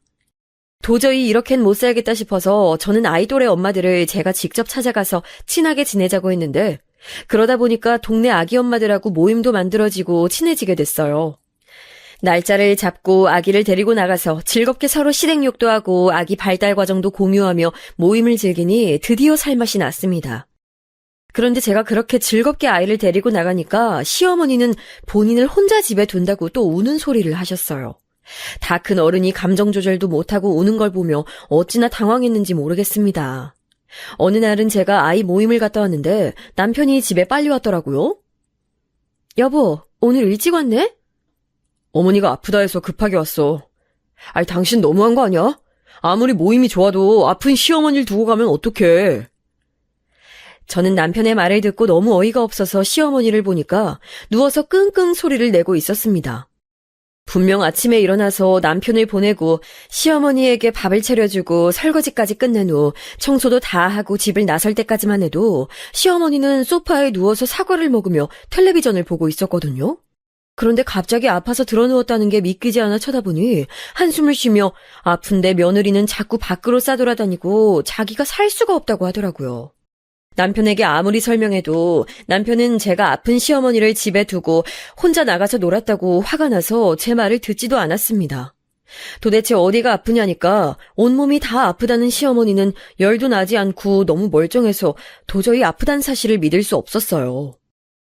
S2: 도저히 이렇게는 못 살겠다 싶어서 저는 아이돌의 엄마들을 제가 직접 찾아가서 친하게 지내자고 했는데 그러다 보니까 동네 아기 엄마들하고 모임도 만들어지고 친해지게 됐어요. 날짜를 잡고 아기를 데리고 나가서 즐겁게 서로 실행욕도 하고 아기 발달 과정도 공유하며 모임을 즐기니 드디어 살맛이 났습니다. 그런데 제가 그렇게 즐겁게 아이를 데리고 나가니까 시어머니는 본인을 혼자 집에 둔다고 또 우는 소리를 하셨어요. 다 큰 어른이 감정 조절도 못하고 우는 걸 보며 어찌나 당황했는지 모르겠습니다. 어느 날은 제가 아이 모임을 갔다 왔는데 남편이 집에 빨리 왔더라고요. 여보, 오늘 일찍 왔네? 어머니가 아프다 해서 급하게 왔어. 아이, 당신 너무한 거 아니야? 아무리 모임이 좋아도 아픈 시어머니를 두고 가면 어떡해. 저는 남편의 말을 듣고 너무 어이가 없어서 시어머니를 보니까 누워서 끙끙 소리를 내고 있었습니다. 분명 아침에 일어나서 남편을 보내고 시어머니에게 밥을 차려주고 설거지까지 끝낸 후 청소도 다 하고 집을 나설 때까지만 해도 시어머니는 소파에 누워서 사과를 먹으며 텔레비전을 보고 있었거든요. 그런데 갑자기 아파서 드러누웠다는 게 믿기지 않아 쳐다보니 한숨을 쉬며 아픈데 며느리는 자꾸 밖으로 싸돌아다니고 자기가 살 수가 없다고 하더라고요. 남편에게 아무리 설명해도 남편은 제가 아픈 시어머니를 집에 두고 혼자 나가서 놀았다고 화가 나서 제 말을 듣지도 않았습니다. 도대체 어디가 아프냐니까 온몸이 다 아프다는 시어머니는 열도 나지 않고 너무 멀쩡해서 도저히 아프단 사실을 믿을 수 없었어요.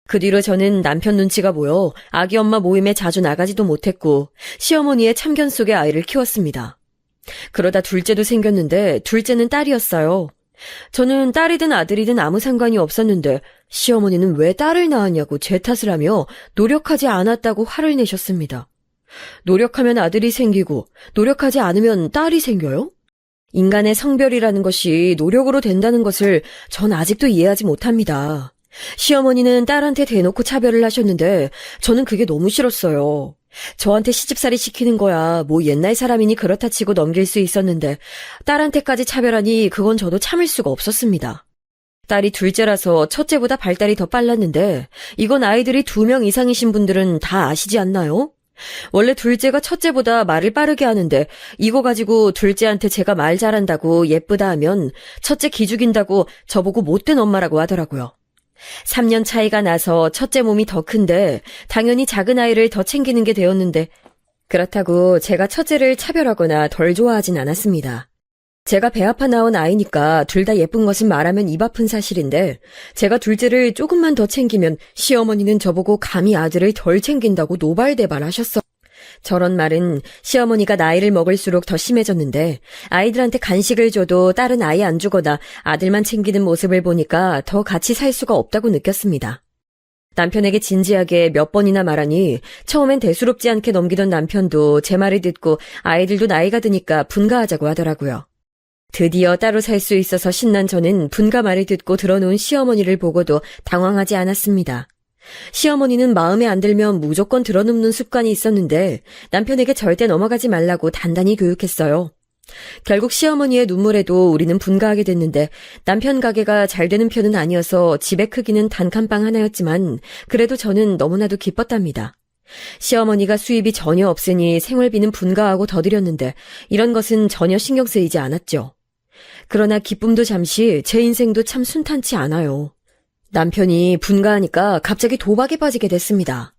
S2: 그 뒤로 저는 남편 눈치가 보여 아기 엄마 모임에 자주 나가지도 못했고 시어머니의 참견 속에 아이를 키웠습니다. 그러다 둘째도 생겼는데 둘째는 딸이었어요. 저는 딸이든 아들이든 아무 상관이 없었는데 시어머니는 왜 딸을 낳았냐고 제 탓을 하며 노력하지 않았다고 화를 내셨습니다. 노력하면 아들이 생기고 노력하지 않으면 딸이 생겨요? 인간의 성별이라는 것이 노력으로 된다는 것을 전 아직도 이해하지 못합니다. 시어머니는 딸한테 대놓고 차별을 하셨는데 저는 그게 너무 싫었어요. 저한테 시집살이 시키는 거야 뭐 옛날 사람이니 그렇다 치고 넘길 수 있었는데 딸한테까지 차별하니 그건 저도 참을 수가 없었습니다. 딸이 둘째라서 첫째보다 발달이 더 빨랐는데 이건 아이들이 2명 이상이신 분들은 다 아시지 않나요? 원래 둘째가 첫째보다 말을 빠르게 하는데 이거 가지고 둘째한테 제가 말 잘한다고 예쁘다 하면 첫째 기죽인다고 저보고 못된 엄마라고 하더라고요. 3년 차이가 나서 첫째 몸이 더 큰데 당연히 작은 아이를 더 챙기는 게 되었는데 그렇다고 제가 첫째를 차별하거나 덜 좋아하진 않았습니다. 제가 배 아파 나온 아이니까 둘 다 예쁜 것은 말하면 입 아픈 사실인데 제가 둘째를 조금만 더 챙기면 시어머니는 저보고 감히 아들을 덜 챙긴다고 노발대발하셨어. 저런 말은 시어머니가 나이를 먹을수록 더 심해졌는데 아이들한테 간식을 줘도 딸은 아예 안 주거나 아들만 챙기는 모습을 보니까 더 같이 살 수가 없다고 느꼈습니다. 남편에게 진지하게 몇 번이나 말하니 처음엔 대수롭지 않게 넘기던 남편도 제 말을 듣고 아이들도 나이가 드니까 분가하자고 하더라고요. 드디어 따로 살 수 있어서 신난 저는 분가 말을 듣고 들어놓은 시어머니를 보고도 당황하지 않았습니다. 시어머니는 마음에 안 들면 무조건 들어눕는 습관이 있었는데 남편에게 절대 넘어가지 말라고 단단히 교육했어요. 결국 시어머니의 눈물에도 우리는 분가하게 됐는데 남편 가게가 잘 되는 편은 아니어서 집의 크기는 단칸방 하나였지만 그래도 저는 너무나도 기뻤답니다. 시어머니가 수입이 전혀 없으니 생활비는 분가하고 더 드렸는데 이런 것은 전혀 신경 쓰이지 않았죠. 그러나 기쁨도 잠시 제 인생도 참 순탄치 않아요. 남편이 분가하니까 갑자기 도박에 빠지게 됐습니다.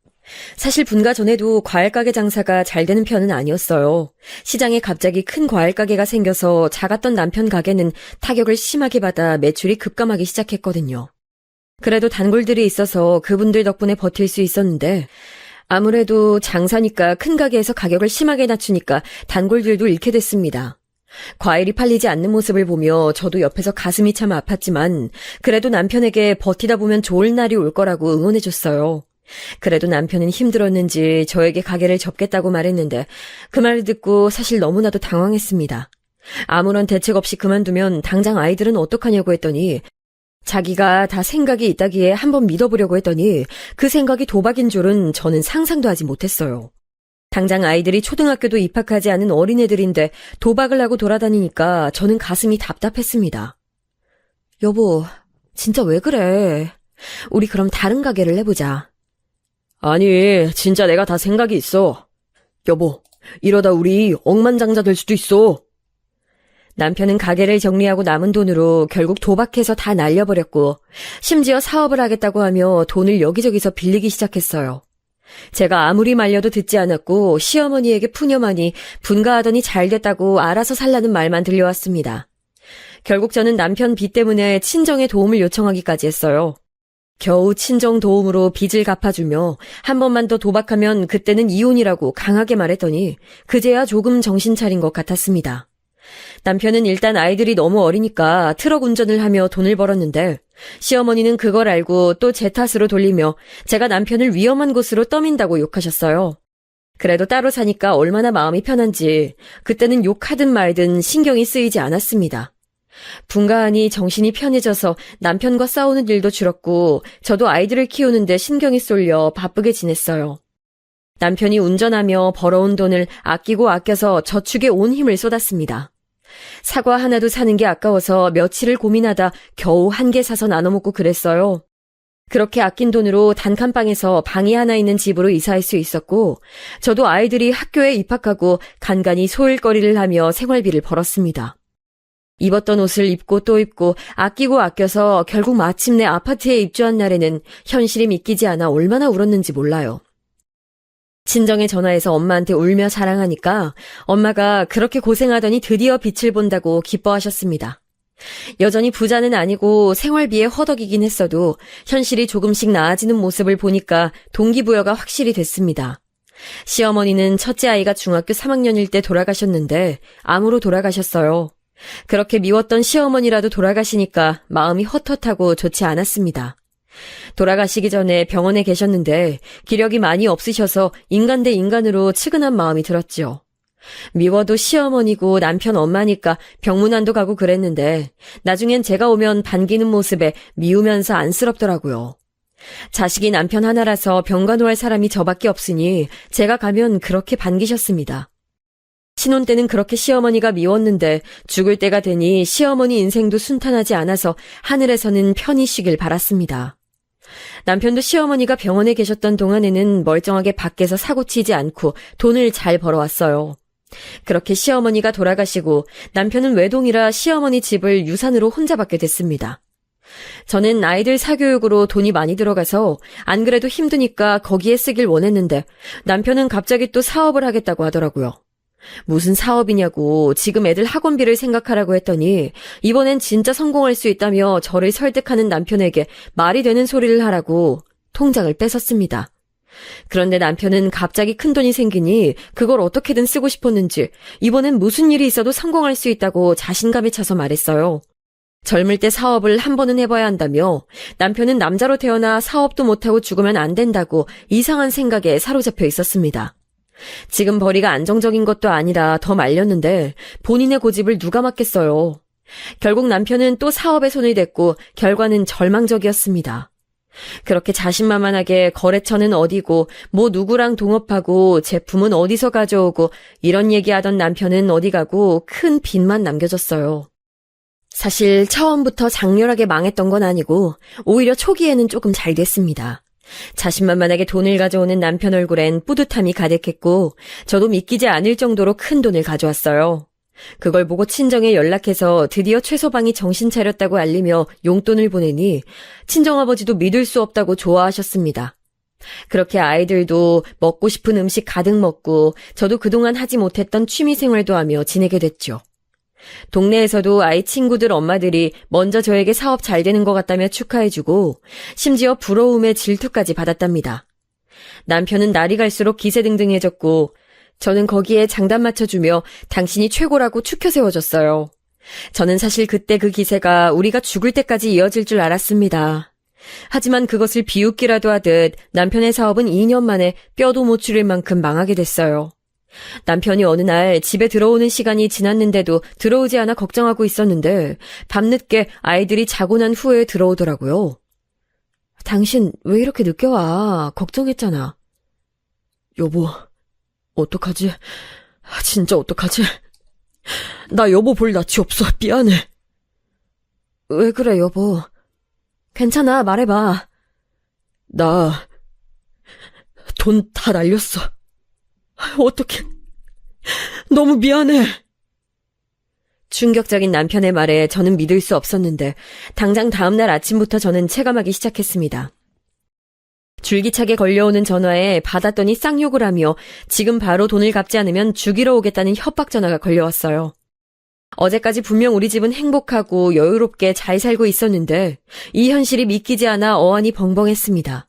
S2: 사실 분가 전에도 과일 가게 장사가 잘 되는 편은 아니었어요. 시장에 갑자기 큰 과일 가게가 생겨서 작았던 남편 가게는 타격을 심하게 받아 매출이 급감하기 시작했거든요. 그래도 단골들이 있어서 그분들 덕분에 버틸 수 있었는데 아무래도 장사니까 큰 가게에서 가격을 심하게 낮추니까 단골들도 잃게 됐습니다. 과일이 팔리지 않는 모습을 보며 저도 옆에서 가슴이 참 아팠지만 그래도 남편에게 버티다 보면 좋을 날이 올 거라고 응원해줬어요. 그래도 남편은 힘들었는지 저에게 가게를 접겠다고 말했는데 그 말을 듣고 사실 너무나도 당황했습니다. 아무런 대책 없이 그만두면 당장 아이들은 어떡하냐고 했더니 자기가 다 생각이 있다기에 한번 믿어보려고 했더니 그 생각이 도박인 줄은 저는 상상도 하지 못했어요. 당장 아이들이 초등학교도 입학하지 않은 어린애들인데 도박을 하고 돌아다니니까 저는 가슴이 답답했습니다. 여보, 진짜 왜 그래? 우리 그럼 다른 가게를 해보자. 아니, 진짜 내가 다 생각이 있어. 여보, 이러다 우리 억만장자 될 수도 있어. 남편은 가게를 정리하고 남은 돈으로 결국 도박해서 다 날려버렸고 심지어 사업을 하겠다고 하며 돈을 여기저기서 빌리기 시작했어요. 제가 아무리 말려도 듣지 않았고 시어머니에게 푸념하니 분가하더니 잘됐다고 알아서 살라는 말만 들려왔습니다. 결국 저는 남편 빚 때문에 친정에 도움을 요청하기까지 했어요. 겨우 친정 도움으로 빚을 갚아주며 한 번만 더 도박하면 그때는 이혼이라고 강하게 말했더니 그제야 조금 정신 차린 것 같았습니다. 남편은 일단 아이들이 너무 어리니까 트럭 운전을 하며 돈을 벌었는데 시어머니는 그걸 알고 또 제 탓으로 돌리며 제가 남편을 위험한 곳으로 떠민다고 욕하셨어요. 그래도 따로 사니까 얼마나 마음이 편한지 그때는 욕하든 말든 신경이 쓰이지 않았습니다. 분가하니 정신이 편해져서 남편과 싸우는 일도 줄었고 저도 아이들을 키우는데 신경이 쏠려 바쁘게 지냈어요. 남편이 운전하며 벌어온 돈을 아끼고 아껴서 저축에 온 힘을 쏟았습니다. 사과 하나도 사는 게 아까워서 며칠을 고민하다 겨우 한 개 사서 나눠 먹고 그랬어요. 그렇게 아낀 돈으로 단칸방에서 방이 하나 있는 집으로 이사할 수 있었고 저도 아이들이 학교에 입학하고 간간히 소일거리를 하며 생활비를 벌었습니다. 입었던 옷을 입고 또 입고 아끼고 아껴서 결국 마침내 아파트에 입주한 날에는 현실이 믿기지 않아 얼마나 울었는지 몰라요. 친정에 전화해서 엄마한테 울며 자랑하니까 엄마가 그렇게 고생하더니 드디어 빛을 본다고 기뻐하셨습니다. 여전히 부자는 아니고 생활비에 허덕이긴 했어도 현실이 조금씩 나아지는 모습을 보니까 동기부여가 확실히 됐습니다. 시어머니는 첫째 아이가 중학교 3학년일 때 돌아가셨는데 암으로 돌아가셨어요. 그렇게 미웠던 시어머니라도 돌아가시니까 마음이 헛헛하고 좋지 않았습니다. 돌아가시기 전에 병원에 계셨는데 기력이 많이 없으셔서 인간 대 인간으로 측은한 마음이 들었죠. 미워도 시어머니고 남편 엄마니까 병문안도 가고 그랬는데 나중엔 제가 오면 반기는 모습에 미우면서 안쓰럽더라고요. 자식이 남편 하나라서 병간호할 사람이 저밖에 없으니 제가 가면 그렇게 반기셨습니다. 신혼 때는 그렇게 시어머니가 미웠는데 죽을 때가 되니 시어머니 인생도 순탄하지 않아서 하늘에서는 편히 쉬길 바랐습니다. 남편도 시어머니가 병원에 계셨던 동안에는 멀쩡하게 밖에서 사고치지 않고 돈을 잘 벌어왔어요. 그렇게 시어머니가 돌아가시고 남편은 외동이라 시어머니 집을 유산으로 혼자 받게 됐습니다. 저는 아이들 사교육으로 돈이 많이 들어가서 안 그래도 힘드니까 거기에 쓰길 원했는데 남편은 갑자기 또 사업을 하겠다고 하더라고요. 무슨 사업이냐고 지금 애들 학원비를 생각하라고 했더니 이번엔 진짜 성공할 수 있다며 저를 설득하는 남편에게 말이 되는 소리를 하라고 통장을 뺏었습니다. 그런데 남편은 갑자기 큰돈이 생기니 그걸 어떻게든 쓰고 싶었는지 이번엔 무슨 일이 있어도 성공할 수 있다고 자신감에 차서 말했어요. 젊을 때 사업을 한 번은 해봐야 한다며 남편은 남자로 태어나 사업도 못하고 죽으면 안 된다고 이상한 생각에 사로잡혀 있었습니다. 지금 벌이가 안정적인 것도 아니라 더 말렸는데 본인의 고집을 누가 막겠어요. 결국 남편은 또 사업에 손을 댔고 결과는 절망적이었습니다. 그렇게 자신만만하게 거래처는 어디고 뭐 누구랑 동업하고 제품은 어디서 가져오고 이런 얘기하던 남편은 어디 가고 큰 빚만 남겨졌어요. 사실 처음부터 장렬하게 망했던 건 아니고 오히려 초기에는 조금 잘 됐습니다. 자신만만하게 돈을 가져오는 남편 얼굴엔 뿌듯함이 가득했고 저도 믿기지 않을 정도로 큰 돈을 가져왔어요. 그걸 보고 친정에 연락해서 드디어 최서방이 정신 차렸다고 알리며 용돈을 보내니 친정아버지도 믿을 수 없다고 좋아하셨습니다. 그렇게 아이들도 먹고 싶은 음식 가득 먹고 저도 그동안 하지 못했던 취미생활도 하며 지내게 됐죠. 동네에서도 아이 친구들 엄마들이 먼저 저에게 사업 잘 되는 것 같다며 축하해주고 심지어 부러움에 질투까지 받았답니다. 남편은 날이 갈수록 기세등등해졌고 저는 거기에 장단 맞춰주며 당신이 최고라고 추켜 세워줬어요. 저는 사실 그때 그 기세가 우리가 죽을 때까지 이어질 줄 알았습니다. 하지만 그것을 비웃기라도 하듯 남편의 사업은 2년 만에 뼈도 못 추릴 만큼 망하게 됐어요. 남편이 어느 날 집에 들어오는 시간이 지났는데도 들어오지 않아 걱정하고 있었는데 밤늦게 아이들이 자고 난 후에 들어오더라고요. 당신 왜 이렇게 늦게 와? 걱정했잖아. 여보, 어떡하지? 진짜 어떡하지? 나 여보 볼 낯이 없어. 미안해. 왜 그래, 여보? 괜찮아, 말해봐. 나 돈 다 날렸어. 어떡해. 너무 미안해. 충격적인 남편의 말에 저는 믿을 수 없었는데 당장 다음날 아침부터 저는 체감하기 시작했습니다. 줄기차게 걸려오는 전화에 받았더니 쌍욕을 하며 지금 바로 돈을 갚지 않으면 죽이러 오겠다는 협박 전화가 걸려왔어요. 어제까지 분명 우리 집은 행복하고 여유롭게 잘 살고 있었는데 이 현실이 믿기지 않아 어안이 벙벙했습니다.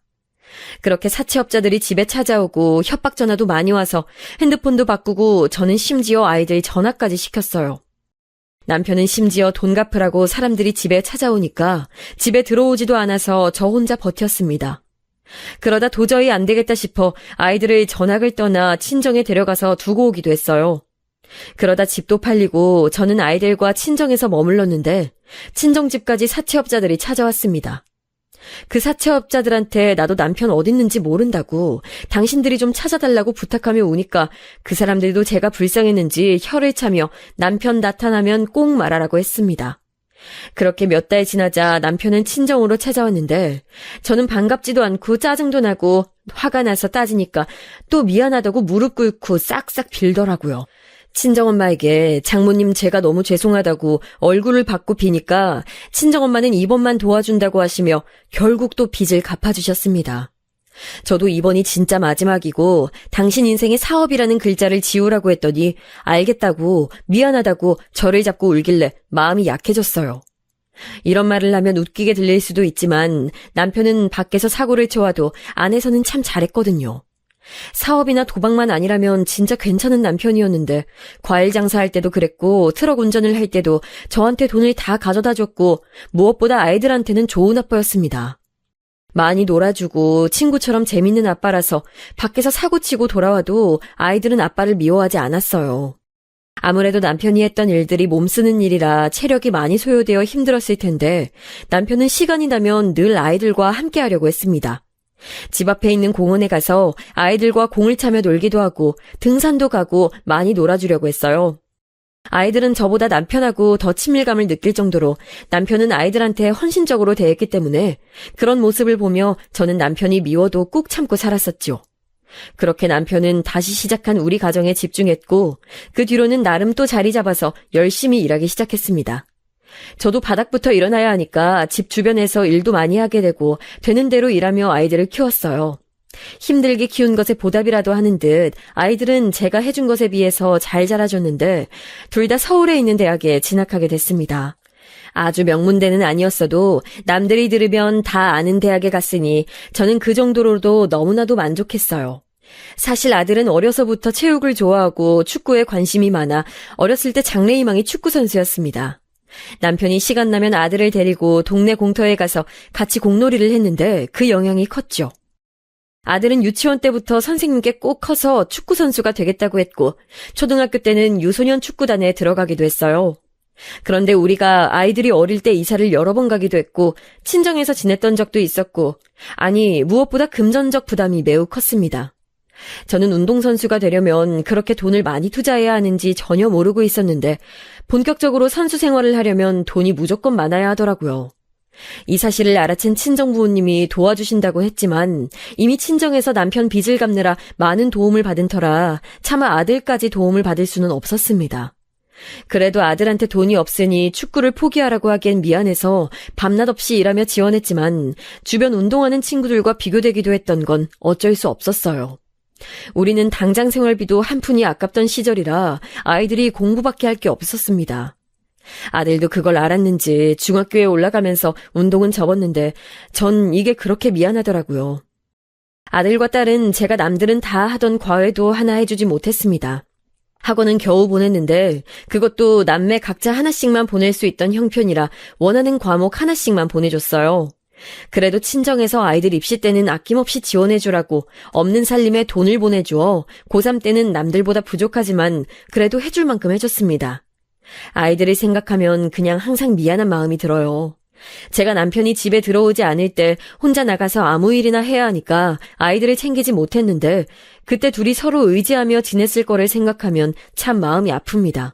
S2: 그렇게 사채업자들이 집에 찾아오고 협박 전화도 많이 와서 핸드폰도 바꾸고 저는 심지어 아이들 전화까지 시켰어요. 남편은 심지어 돈 갚으라고 사람들이 집에 찾아오니까 집에 들어오지도 않아서 저 혼자 버텼습니다. 그러다 도저히 안 되겠다 싶어 아이들을 전학을 떠나 친정에 데려가서 두고 오기도 했어요. 그러다 집도 팔리고 저는 아이들과 친정에서 머물렀는데 친정집까지 사채업자들이 찾아왔습니다. 그 사채업자들한테 나도 남편 어딨는지 모른다고 당신들이 좀 찾아달라고 부탁하며 오니까 그 사람들도 제가 불쌍했는지 혀를 차며 남편 나타나면 꼭 말하라고 했습니다. 그렇게 몇 달 지나자 남편은 친정으로 찾아왔는데 저는 반갑지도 않고 짜증도 나고 화가 나서 따지니까 또 미안하다고 무릎 꿇고 싹싹 빌더라고요. 친정엄마에게 장모님 제가 너무 죄송하다고 얼굴을 받고 비니까 친정엄마는 이번만 도와준다고 하시며 결국 또 빚을 갚아주셨습니다. 저도 이번이 진짜 마지막이고 당신 인생의 사업이라는 글자를 지우라고 했더니 알겠다고 미안하다고 저를 잡고 울길래 마음이 약해졌어요. 이런 말을 하면 웃기게 들릴 수도 있지만 남편은 밖에서 사고를 쳐와도 안에서는 참 잘했거든요. 사업이나 도박만 아니라면 진짜 괜찮은 남편이었는데 과일 장사할 때도 그랬고 트럭 운전을 할 때도 저한테 돈을 다 가져다 줬고 무엇보다 아이들한테는 좋은 아빠였습니다. 많이 놀아주고 친구처럼 재밌는 아빠라서 밖에서 사고치고 돌아와도 아이들은 아빠를 미워하지 않았어요. 아무래도 남편이 했던 일들이 몸쓰는 일이라 체력이 많이 소요되어 힘들었을 텐데 남편은 시간이 나면 늘 아이들과 함께 하려고 했습니다. 집 앞에 있는 공원에 가서 아이들과 공을 차며 놀기도 하고 등산도 가고 많이 놀아주려고 했어요. 아이들은 저보다 남편하고 더 친밀감을 느낄 정도로 남편은 아이들한테 헌신적으로 대했기 때문에 그런 모습을 보며 저는 남편이 미워도 꾹 참고 살았었죠. 그렇게 남편은 다시 시작한 우리 가정에 집중했고 그 뒤로는 나름 또 자리 잡아서 열심히 일하기 시작했습니다. 저도 바닥부터 일어나야 하니까 집 주변에서 일도 많이 하게 되고 되는 대로 일하며 아이들을 키웠어요. 힘들게 키운 것에 보답이라도 하는 듯 아이들은 제가 해준 것에 비해서 잘 자라줬는데 둘 다 서울에 있는 대학에 진학하게 됐습니다. 아주 명문대는 아니었어도 남들이 들으면 다 아는 대학에 갔으니 저는 그 정도로도 너무나도 만족했어요. 사실 아들은 어려서부터 체육을 좋아하고 축구에 관심이 많아 어렸을 때 장래희망이 축구선수였습니다. 남편이 시간 나면 아들을 데리고 동네 공터에 가서 같이 공놀이를 했는데 그 영향이 컸죠. 아들은 유치원 때부터 선생님께 꼭 커서 축구 선수가 되겠다고 했고 초등학교 때는 유소년 축구단에 들어가기도 했어요. 그런데 우리가 아이들이 어릴 때 이사를 여러 번 가기도 했고 친정에서 지냈던 적도 있었고 아니 무엇보다 금전적 부담이 매우 컸습니다. 저는 운동선수가 되려면 그렇게 돈을 많이 투자해야 하는지 전혀 모르고 있었는데 본격적으로 선수 생활을 하려면 돈이 무조건 많아야 하더라고요. 이 사실을 알아챈 친정 부모님이 도와주신다고 했지만 이미 친정에서 남편 빚을 갚느라 많은 도움을 받은 터라 차마 아들까지 도움을 받을 수는 없었습니다. 그래도 아들한테 돈이 없으니 축구를 포기하라고 하기엔 미안해서 밤낮 없이 일하며 지원했지만 주변 운동하는 친구들과 비교되기도 했던 건 어쩔 수 없었어요. 우리는 당장 생활비도 한 푼이 아깝던 시절이라 아이들이 공부밖에 할 게 없었습니다. 아들도 그걸 알았는지 중학교에 올라가면서 운동은 접었는데 전 이게 그렇게 미안하더라고요. 아들과 딸은 제가 남들은 다 하던 과외도 하나 해주지 못했습니다. 학원은 겨우 보냈는데 그것도 남매 각자 하나씩만 보낼 수 있던 형편이라 원하는 과목 하나씩만 보내줬어요. 그래도 친정에서 아이들 입시 때는 아낌없이 지원해주라고 없는 살림에 돈을 보내주어 고3 때는 남들보다 부족하지만 그래도 해줄 만큼 해줬습니다. 아이들을 생각하면 그냥 항상 미안한 마음이 들어요. 제가 남편이 집에 들어오지 않을 때 혼자 나가서 아무 일이나 해야 하니까 아이들을 챙기지 못했는데 그때 둘이 서로 의지하며 지냈을 거를 생각하면 참 마음이 아픕니다.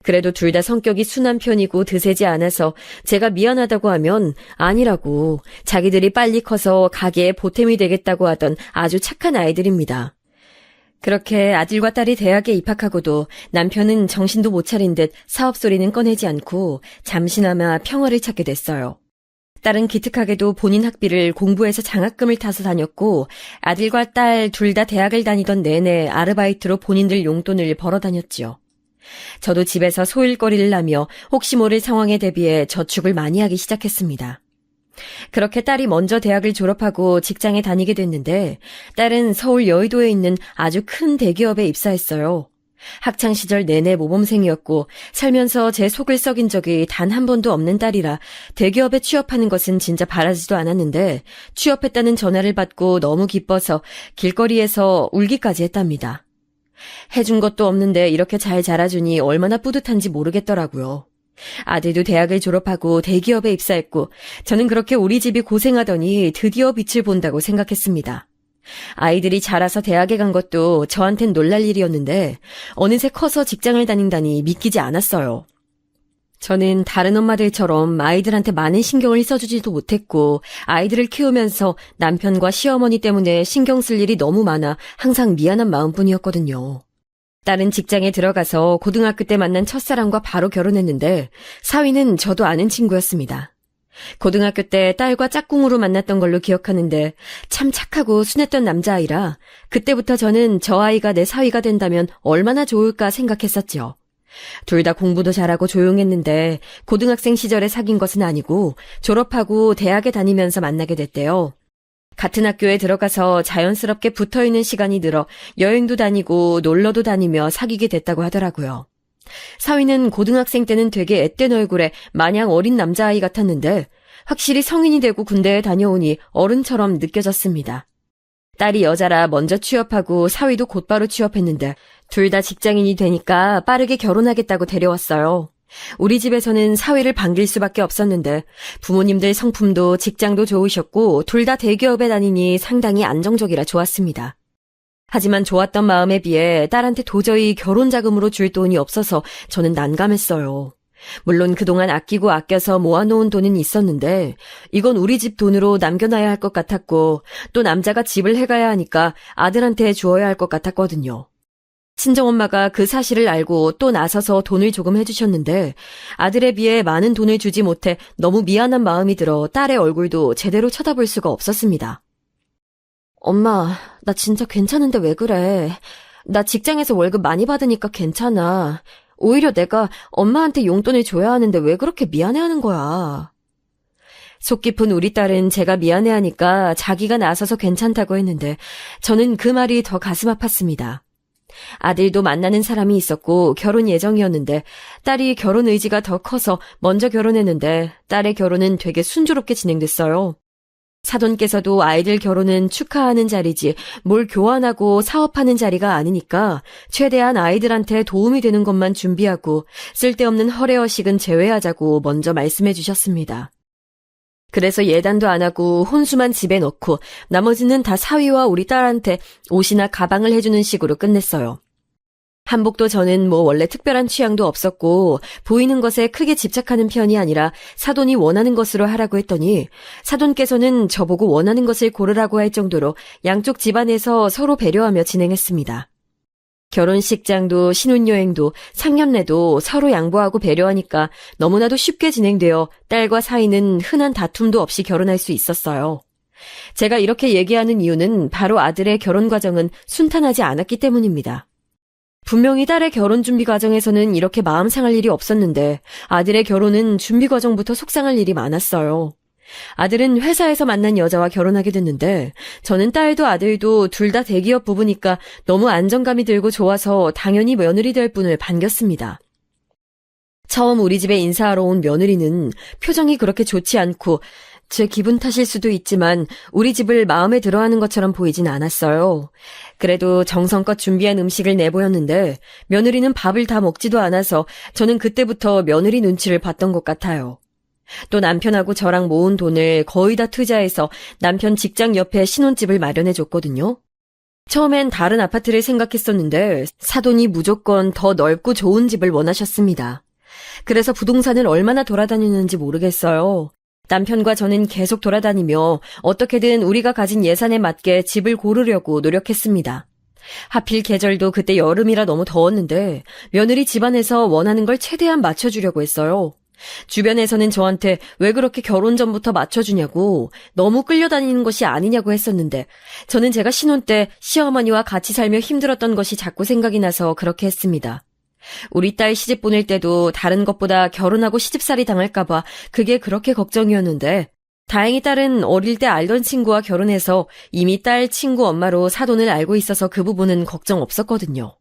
S2: 그래도 둘 다 성격이 순한 편이고 드세지 않아서 제가 미안하다고 하면 아니라고 자기들이 빨리 커서 가게에 보탬이 되겠다고 하던 아주 착한 아이들입니다. 그렇게 아들과 딸이 대학에 입학하고도 남편은 정신도 못 차린 듯 사업 소리는 꺼내지 않고 잠시나마 평화를 찾게 됐어요. 딸은 기특하게도 본인 학비를 공부해서 장학금을 타서 다녔고 아들과 딸 둘 다 대학을 다니던 내내 아르바이트로 본인들 용돈을 벌어 다녔지요. 저도 집에서 소일거리를 하며 혹시 모를 상황에 대비해 저축을 많이 하기 시작했습니다. 그렇게 딸이 먼저 대학을 졸업하고 직장에 다니게 됐는데 딸은 서울 여의도에 있는 아주 큰 대기업에 입사했어요. 학창시절 내내 모범생이었고 살면서 제 속을 썩인 적이 단 한 번도 없는 딸이라 대기업에 취업하는 것은 진짜 바라지도 않았는데 취업했다는 전화를 받고 너무 기뻐서 길거리에서 울기까지 했답니다. 해준 것도 없는데 이렇게 잘 자라주니 얼마나 뿌듯한지 모르겠더라고요. 아들도 대학을 졸업하고 대기업에 입사했고 저는 그렇게 우리 집이 고생하더니 드디어 빛을 본다고 생각했습니다. 아이들이 자라서 대학에 간 것도 저한텐 놀랄 일이었는데 어느새 커서 직장을 다닌다니 믿기지 않았어요. 저는 다른 엄마들처럼 아이들한테 많은 신경을 써주지도 못했고 아이들을 키우면서 남편과 시어머니 때문에 신경 쓸 일이 너무 많아 항상 미안한 마음뿐이었거든요. 딸은 직장에 들어가서 고등학교 때 만난 첫사랑과 바로 결혼했는데 사위는 저도 아는 친구였습니다. 고등학교 때 딸과 짝꿍으로 만났던 걸로 기억하는데 참 착하고 순했던 남자아이라 그때부터 저는 저 아이가 내 사위가 된다면 얼마나 좋을까 생각했었죠. 둘 다 공부도 잘하고 조용했는데 고등학생 시절에 사귄 것은 아니고 졸업하고 대학에 다니면서 만나게 됐대요. 같은 학교에 들어가서 자연스럽게 붙어있는 시간이 늘어 여행도 다니고 놀러도 다니며 사귀게 됐다고 하더라고요. 사위는 고등학생 때는 되게 앳된 얼굴에 마냥 어린 남자아이 같았는데 확실히 성인이 되고 군대에 다녀오니 어른처럼 느껴졌습니다. 딸이 여자라 먼저 취업하고 사위도 곧바로 취업했는데 둘 다 직장인이 되니까 빠르게 결혼하겠다고 데려왔어요. 우리 집에서는 사위를 반길 수밖에 없었는데 부모님들 성품도 직장도 좋으셨고 둘 다 대기업에 다니니 상당히 안정적이라 좋았습니다. 하지만 좋았던 마음에 비해 딸한테 도저히 결혼 자금으로 줄 돈이 없어서 저는 난감했어요. 물론 그동안 아끼고 아껴서 모아놓은 돈은 있었는데 이건 우리 집 돈으로 남겨놔야 할 것 같았고 또 남자가 집을 해가야 하니까 아들한테 주어야 할 것 같았거든요. 친정엄마가 그 사실을 알고 또 나서서 돈을 조금 해주셨는데 아들에 비해 많은 돈을 주지 못해 너무 미안한 마음이 들어 딸의 얼굴도 제대로 쳐다볼 수가 없었습니다. 엄마, 나 진짜 괜찮은데 왜 그래? 나 직장에서 월급 많이 받으니까 괜찮아. 오히려 내가 엄마한테 용돈을 줘야 하는데 왜 그렇게 미안해하는 거야? 속 깊은 우리 딸은 제가 미안해하니까 자기가 나서서 괜찮다고 했는데 저는 그 말이 더 가슴 아팠습니다. 아들도 만나는 사람이 있었고 결혼 예정이었는데 딸이 결혼 의지가 더 커서 먼저 결혼했는데 딸의 결혼은 되게 순조롭게 진행됐어요. 사돈께서도 아이들 결혼은 축하하는 자리지 뭘 교환하고 사업하는 자리가 아니니까 최대한 아이들한테 도움이 되는 것만 준비하고 쓸데없는 허례허식은 제외하자고 먼저 말씀해 주셨습니다. 그래서 예단도 안 하고 혼수만 집에 넣고 나머지는 다 사위와 우리 딸한테 옷이나 가방을 해주는 식으로 끝냈어요. 한복도 저는 원래 특별한 취향도 없었고 보이는 것에 크게 집착하는 편이 아니라 사돈이 원하는 것으로 하라고 했더니 사돈께서는 저보고 원하는 것을 고르라고 할 정도로 양쪽 집안에서 서로 배려하며 진행했습니다. 결혼식장도 신혼여행도 상견례도 서로 양보하고 배려하니까 너무나도 쉽게 진행되어 딸과 사이는 흔한 다툼도 없이 결혼할 수 있었어요. 제가 이렇게 얘기하는 이유는 바로 아들의 결혼 과정은 순탄하지 않았기 때문입니다. 분명히 딸의 결혼 준비 과정에서는 이렇게 마음 상할 일이 없었는데 아들의 결혼은 준비 과정부터 속상할 일이 많았어요. 아들은 회사에서 만난 여자와 결혼하게 됐는데 저는 딸도 아들도 둘 다 대기업 부부니까 너무 안정감이 들고 좋아서 당연히 며느리 될 분을 반겼습니다. 처음 우리 집에 인사하러 온 며느리는 표정이 그렇게 좋지 않고 제 기분 탓일 수도 있지만 우리 집을 마음에 들어하는 것처럼 보이진 않았어요. 그래도 정성껏 준비한 음식을 내보였는데 며느리는 밥을 다 먹지도 않아서 저는 그때부터 며느리 눈치를 봤던 것 같아요. 또 남편하고 저랑 모은 돈을 거의 다 투자해서 남편 직장 옆에 신혼집을 마련해줬거든요. 처음엔 다른 아파트를 생각했었는데 사돈이 무조건 더 넓고 좋은 집을 원하셨습니다. 그래서 부동산을 얼마나 돌아다녔는지 모르겠어요. 남편과 저는 계속 돌아다니며 어떻게든 우리가 가진 예산에 맞게 집을 고르려고 노력했습니다. 하필 계절도 그때 여름이라 너무 더웠는데 며느리 집안에서 원하는 걸 최대한 맞춰주려고 했어요. 주변에서는 저한테 왜 그렇게 결혼 전부터 맞춰주냐고 너무 끌려다니는 것이 아니냐고 했었는데 저는 제가 신혼 때 시어머니와 같이 살며 힘들었던 것이 자꾸 생각이 나서 그렇게 했습니다. 우리 딸 시집 보낼 때도 다른 것보다 결혼하고 시집살이 당할까봐 그게 그렇게 걱정이었는데 다행히 딸은 어릴 때 알던 친구와 결혼해서 이미 딸 친구 엄마로 사돈을 알고 있어서 그 부분은 걱정 없었거든요.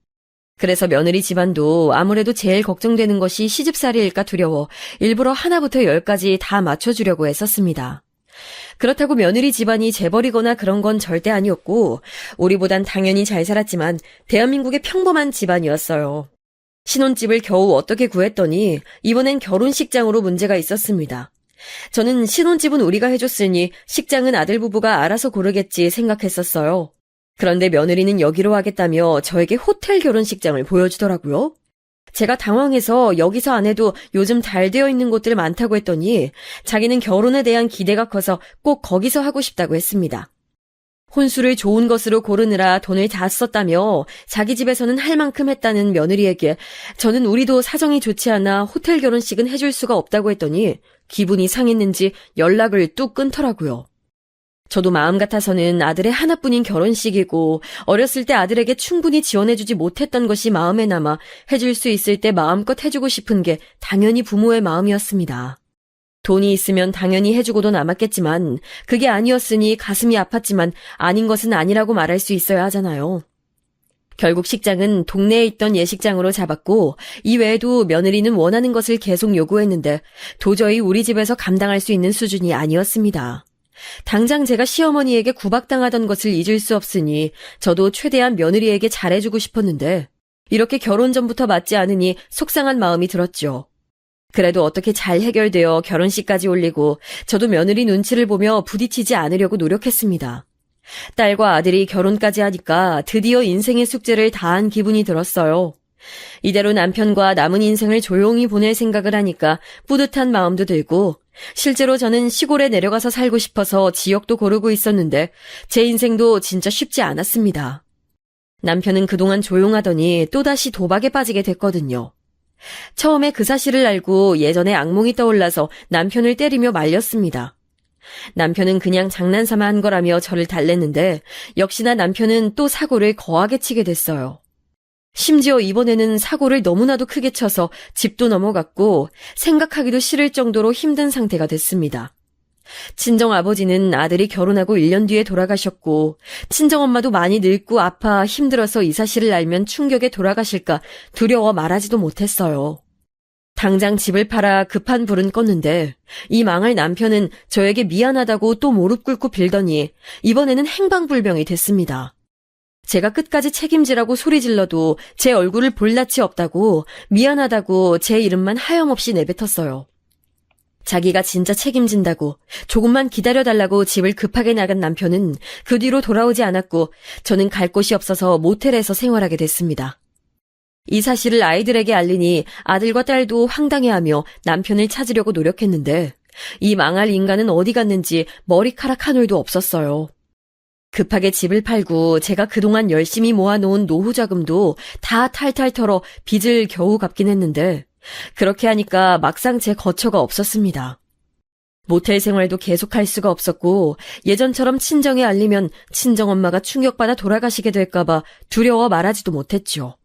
S2: 그래서 며느리 집안도 아무래도 제일 걱정되는 것이 시집살이일까 두려워 일부러 하나부터 10까지 다 맞춰주려고 했었습니다. 그렇다고 며느리 집안이 재벌이거나 그런 건 절대 아니었고 우리보단 당연히 잘 살았지만 대한민국의 평범한 집안이었어요. 신혼집을 겨우 어떻게 구했더니 이번엔 결혼식장으로 문제가 있었습니다. 저는 신혼집은 우리가 해줬으니 식장은 아들 부부가 알아서 고르겠지 생각했었어요. 그런데 며느리는 여기로 하겠다며 저에게 호텔 결혼식장을 보여주더라고요. 제가 당황해서 여기서 안 해도 요즘 잘 되어 있는 곳들 많다고 했더니 자기는 결혼에 대한 기대가 커서 꼭 거기서 하고 싶다고 했습니다. 혼수를 좋은 것으로 고르느라 돈을 다 썼다며 자기 집에서는 할 만큼 했다는 며느리에게 저는 우리도 사정이 좋지 않아 호텔 결혼식은 해줄 수가 없다고 했더니 기분이 상했는지 연락을 뚝 끊더라고요. 저도 마음 같아서는 아들의 하나뿐인 결혼식이고 어렸을 때 아들에게 충분히 지원해주지 못했던 것이 마음에 남아 해줄 수 있을 때 마음껏 해주고 싶은 게 당연히 부모의 마음이었습니다. 돈이 있으면 당연히 해주고도 남았겠지만 그게 아니었으니 가슴이 아팠지만 아닌 것은 아니라고 말할 수 있어야 하잖아요. 결국 식장은 동네에 있던 예식장으로 잡았고 이외에도 며느리는 원하는 것을 계속 요구했는데 도저히 우리 집에서 감당할 수 있는 수준이 아니었습니다. 당장 제가 시어머니에게 구박당하던 것을 잊을 수 없으니 저도 최대한 며느리에게 잘해주고 싶었는데 이렇게 결혼 전부터 맞지 않으니 속상한 마음이 들었죠. 그래도 어떻게 잘 해결되어 결혼식까지 올리고 저도 며느리 눈치를 보며 부딪히지 않으려고 노력했습니다. 딸과 아들이 결혼까지 하니까 드디어 인생의 숙제를 다한 기분이 들었어요. 이대로 남편과 남은 인생을 조용히 보낼 생각을 하니까 뿌듯한 마음도 들고 실제로 저는 시골에 내려가서 살고 싶어서 지역도 고르고 있었는데 제 인생도 진짜 쉽지 않았습니다. 남편은 그동안 조용하더니 또다시 도박에 빠지게 됐거든요. 처음에 그 사실을 알고 예전에 악몽이 떠올라서 남편을 때리며 말렸습니다. 남편은 그냥 장난삼아 한 거라며 저를 달랬는데 역시나 남편은 또 사고를 거하게 치게 됐어요. 심지어 이번에는 사고를 너무나도 크게 쳐서 집도 넘어갔고 생각하기도 싫을 정도로 힘든 상태가 됐습니다. 친정아버지는 아들이 결혼하고 1년 뒤에 돌아가셨고, 친정엄마도 많이 늙고 아파 힘들어서 이 사실을 알면 충격에 돌아가실까 두려워 말하지도 못했어요. 당장 집을 팔아 급한 불은 껐는데 이 망할 남편은 저에게 미안하다고 또 무릎 꿇고 빌더니 이번에는 행방불명이 됐습니다. 제가 끝까지 책임지라고 소리질러도 제 얼굴을 볼 낯이 없다고 미안하다고 제 이름만 하염없이 내뱉었어요. 자기가 진짜 책임진다고 조금만 기다려달라고 집을 급하게 나간 남편은 그 뒤로 돌아오지 않았고 저는 갈 곳이 없어서 모텔에서 생활하게 됐습니다. 이 사실을 아이들에게 알리니 아들과 딸도 황당해하며 남편을 찾으려고 노력했는데 이 망할 인간은 어디 갔는지 머리카락 한 올도 없었어요. 급하게 집을 팔고 제가 그동안 열심히 모아놓은 노후 자금도 다 탈탈 털어 빚을 겨우 갚긴 했는데 그렇게 하니까 막상 제 거처가 없었습니다. 모텔 생활도 계속할 수가 없었고 예전처럼 친정에 알리면 친정엄마가 충격받아 돌아가시게 될까봐 두려워 말하지도 못했죠.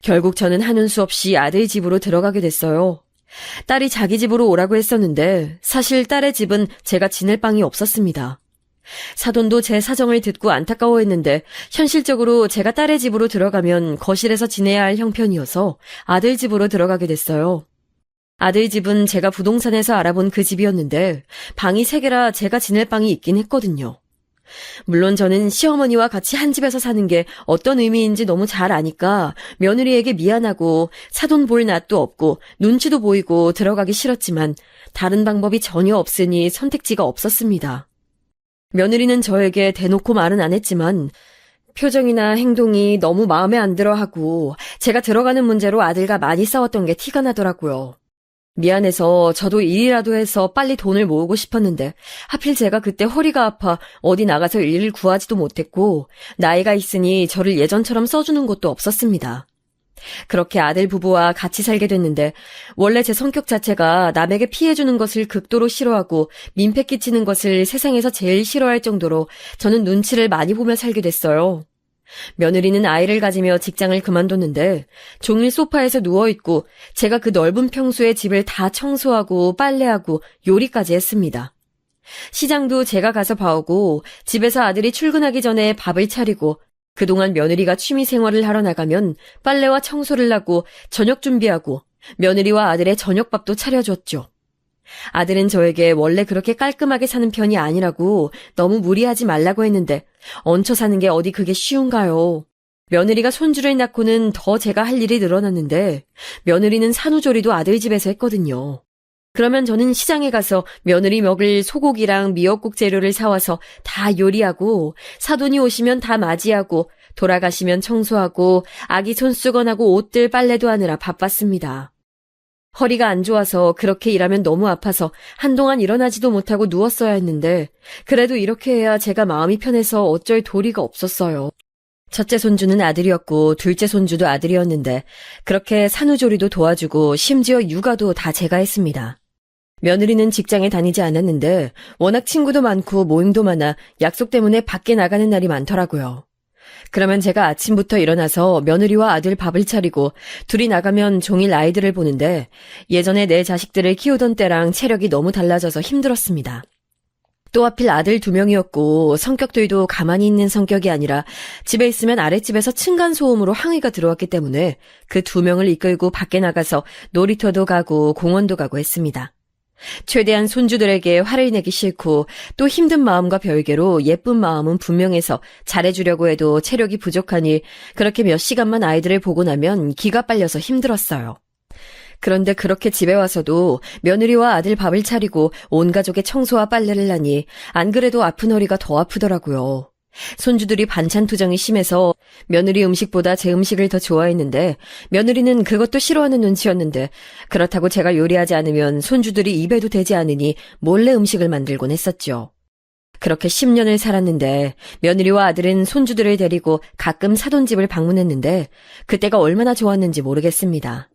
S2: 결국 저는 하는 수 없이 아들 집으로 들어가게 됐어요. 딸이 자기 집으로 오라고 했었는데 사실 딸의 집은 제가 지낼 방이 없었습니다. 사돈도 제 사정을 듣고 안타까워했는데 현실적으로 제가 딸의 집으로 들어가면 거실에서 지내야 할 형편이어서 아들 집으로 들어가게 됐어요. 아들 집은 제가 부동산에서 알아본 그 집이었는데 방이 3개라 제가 지낼 방이 있긴 했거든요. 물론 저는 시어머니와 같이 한 집에서 사는 게 어떤 의미인지 너무 잘 아니까 며느리에게 미안하고 사돈 볼 낯도 없고 눈치도 보이고 들어가기 싫었지만 다른 방법이 전혀 없으니 선택지가 없었습니다. 며느리는 저에게 대놓고 말은 안 했지만 표정이나 행동이 너무 마음에 안 들어 하고 제가 들어가는 문제로 아들과 많이 싸웠던 게 티가 나더라고요. 미안해서 저도 일이라도 해서 빨리 돈을 모으고 싶었는데 하필 제가 그때 허리가 아파 어디 나가서 일을 구하지도 못했고 나이가 있으니 저를 예전처럼 써주는 곳도 없었습니다. 그렇게 아들 부부와 같이 살게 됐는데 원래 제 성격 자체가 남에게 피해주는 것을 극도로 싫어하고 민폐 끼치는 것을 세상에서 제일 싫어할 정도로 저는 눈치를 많이 보며 살게 됐어요. 며느리는 아이를 가지며 직장을 그만뒀는데 종일 소파에서 누워있고 제가 그 넓은 평수의 집을 다 청소하고 빨래하고 요리까지 했습니다. 시장도 제가 가서 봐오고 집에서 아들이 출근하기 전에 밥을 차리고 그동안 며느리가 취미 생활을 하러 나가면 빨래와 청소를 하고 저녁 준비하고 며느리와 아들의 저녁밥도 차려줬죠. 아들은 저에게 원래 그렇게 깔끔하게 사는 편이 아니라고 너무 무리하지 말라고 했는데 얹혀 사는 게 어디 그게 쉬운가요? 며느리가 손주를 낳고는 더 제가 할 일이 늘어났는데 며느리는 산후조리도 아들 집에서 했거든요. 그러면 저는 시장에 가서 며느리 먹을 소고기랑 미역국 재료를 사와서 다 요리하고 사돈이 오시면 다 맞이하고 돌아가시면 청소하고 아기 손수건하고 옷들 빨래도 하느라 바빴습니다. 허리가 안 좋아서 그렇게 일하면 너무 아파서 한동안 일어나지도 못하고 누웠어야 했는데 그래도 이렇게 해야 제가 마음이 편해서 어쩔 도리가 없었어요. 첫째 손주는 아들이었고 둘째 손주도 아들이었는데 그렇게 산후조리도 도와주고 심지어 육아도 다 제가 했습니다. 며느리는 직장에 다니지 않았는데 워낙 친구도 많고 모임도 많아 약속 때문에 밖에 나가는 날이 많더라고요. 그러면 제가 아침부터 일어나서 며느리와 아들 밥을 차리고 둘이 나가면 종일 아이들을 보는데 예전에 내 자식들을 키우던 때랑 체력이 너무 달라져서 힘들었습니다. 또 하필 아들 2명이었고 성격들도 가만히 있는 성격이 아니라 집에 있으면 아랫집에서 층간소음으로 항의가 들어왔기 때문에 그 2명을 이끌고 밖에 나가서 놀이터도 가고 공원도 가고 했습니다. 최대한 손주들에게 화를 내기 싫고 또 힘든 마음과 별개로 예쁜 마음은 분명해서 잘해주려고 해도 체력이 부족하니 그렇게 몇 시간만 아이들을 보고 나면 기가 빨려서 힘들었어요. 그런데 그렇게 집에 와서도 며느리와 아들 밥을 차리고 온 가족의 청소와 빨래를 하니 안 그래도 아픈 허리가 더 아프더라고요. 손주들이 반찬 투정이 심해서 며느리 음식보다 제 음식을 더 좋아했는데 며느리는 그것도 싫어하는 눈치였는데 그렇다고 제가 요리하지 않으면 손주들이 입에도 대지 않으니 몰래 음식을 만들곤 했었죠. 그렇게 10년을 살았는데 며느리와 아들은 손주들을 데리고 가끔 사돈집을 방문했는데 그때가 얼마나 좋았는지 모르겠습니다.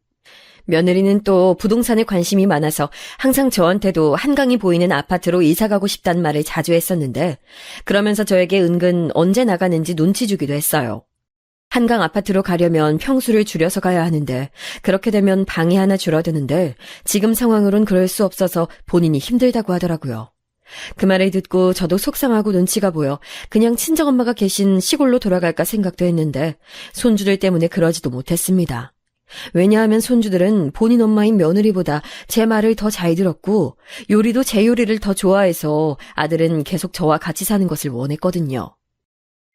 S2: 며느리는 또 부동산에 관심이 많아서 항상 저한테도 한강이 보이는 아파트로 이사가고 싶다는 말을 자주 했었는데 그러면서 저에게 은근 언제 나가는지 눈치 주기도 했어요. 한강 아파트로 가려면 평수를 줄여서 가야 하는데 그렇게 되면 방이 하나 줄어드는데 지금 상황으론 그럴 수 없어서 본인이 힘들다고 하더라고요. 그 말을 듣고 저도 속상하고 눈치가 보여 그냥 친정엄마가 계신 시골로 돌아갈까 생각도 했는데 손주들 때문에 그러지도 못했습니다. 왜냐하면 손주들은 본인 엄마인 며느리보다 제 말을 더 잘 들었고 요리도 제 요리를 더 좋아해서 아들은 계속 저와 같이 사는 것을 원했거든요.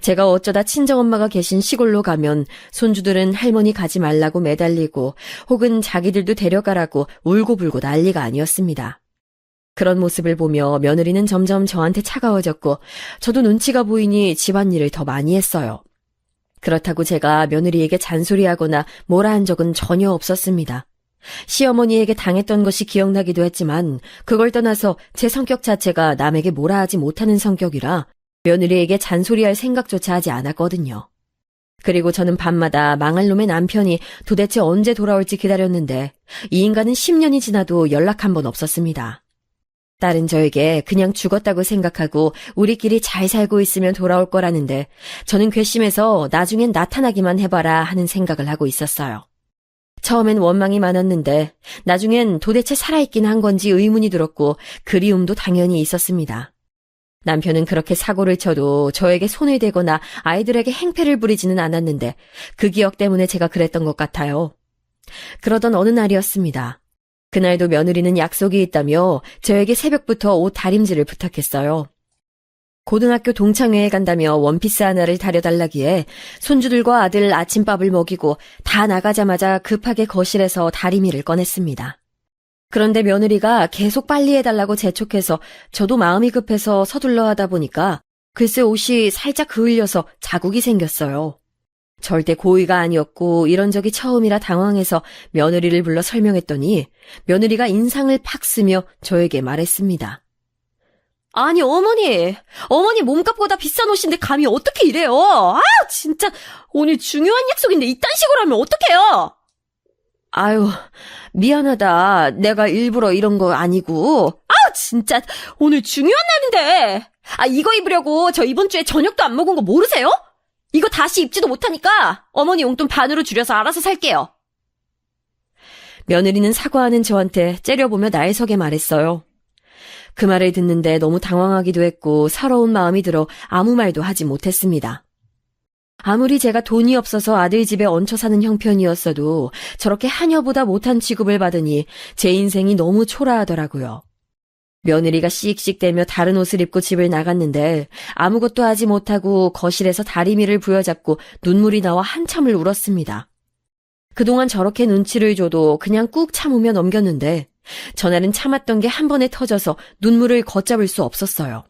S2: 제가 어쩌다 친정엄마가 계신 시골로 가면 손주들은 할머니 가지 말라고 매달리고 혹은 자기들도 데려가라고 울고불고 난리가 아니었습니다. 그런 모습을 보며 며느리는 점점 저한테 차가워졌고 저도 눈치가 보이니 집안일을 더 많이 했어요. 그렇다고 제가 며느리에게 잔소리하거나 뭐라 한 적은 전혀 없었습니다. 시어머니에게 당했던 것이 기억나기도 했지만 그걸 떠나서 제 성격 자체가 남에게 뭐라 하지 못하는 성격이라 며느리에게 잔소리할 생각조차 하지 않았거든요. 그리고 저는 밤마다 망할 놈의 남편이 도대체 언제 돌아올지 기다렸는데 이 인간은 10년이 지나도 연락 한 번 없었습니다. 딸은 저에게 그냥 죽었다고 생각하고 우리끼리 잘 살고 있으면 돌아올 거라는데 저는 괘씸해서 나중엔 나타나기만 해봐라 하는 생각을 하고 있었어요. 처음엔 원망이 많았는데 나중엔 도대체 살아있긴 한 건지 의문이 들었고 그리움도 당연히 있었습니다. 남편은 그렇게 사고를 쳐도 저에게 손을 대거나 아이들에게 행패를 부리지는 않았는데 그 기억 때문에 제가 그랬던 것 같아요. 그러던 어느 날이었습니다. 그날도 며느리는 약속이 있다며 저에게 새벽부터 옷 다림질을 부탁했어요. 고등학교 동창회에 간다며 원피스 하나를 다려달라기에 손주들과 아들 아침밥을 먹이고 다 나가자마자 급하게 거실에서 다리미를 꺼냈습니다. 그런데 며느리가 계속 빨리 해달라고 재촉해서 저도 마음이 급해서 서둘러 하다 보니까 글쎄 옷이 살짝 그을려서 자국이 생겼어요. 절대 고의가 아니었고 이런 적이 처음이라 당황해서 며느리를 불러 설명했더니 며느리가 인상을 팍 쓰며 저에게 말했습니다. 아니 어머니 몸값보다 비싼 옷인데 감히 어떻게 이래요? 아 진짜 오늘 중요한 약속인데 이딴 식으로 하면 어떡해요? 아유 미안하다. 내가 일부러 이런 거 아니고. 아 진짜 오늘 중요한 날인데. 아 이거 입으려고 저 이번 주에 저녁도 안 먹은 거 모르세요? 이거 다시 입지도 못하니까 어머니 용돈 반으로 줄여서 알아서 살게요. 며느리는 사과하는 저한테 째려보며 나이석에 말했어요. 그 말을 듣는데 너무 당황하기도 했고 서러운 마음이 들어 아무 말도 하지 못했습니다. 아무리 제가 돈이 없어서 아들 집에 얹혀 사는 형편이었어도 저렇게 하녀보다 못한 취급을 받으니 제 인생이 너무 초라하더라고요. 며느리가 씩씩대며 다른 옷을 입고 집을 나갔는데 아무것도 하지 못하고 거실에서 다리미를 부여잡고 눈물이 나와 한참을 울었습니다. 그동안 저렇게 눈치를 줘도 그냥 꾹 참으며 넘겼는데 전날은 참았던 게 한 번에 터져서 눈물을 걷잡을 수 없었어요.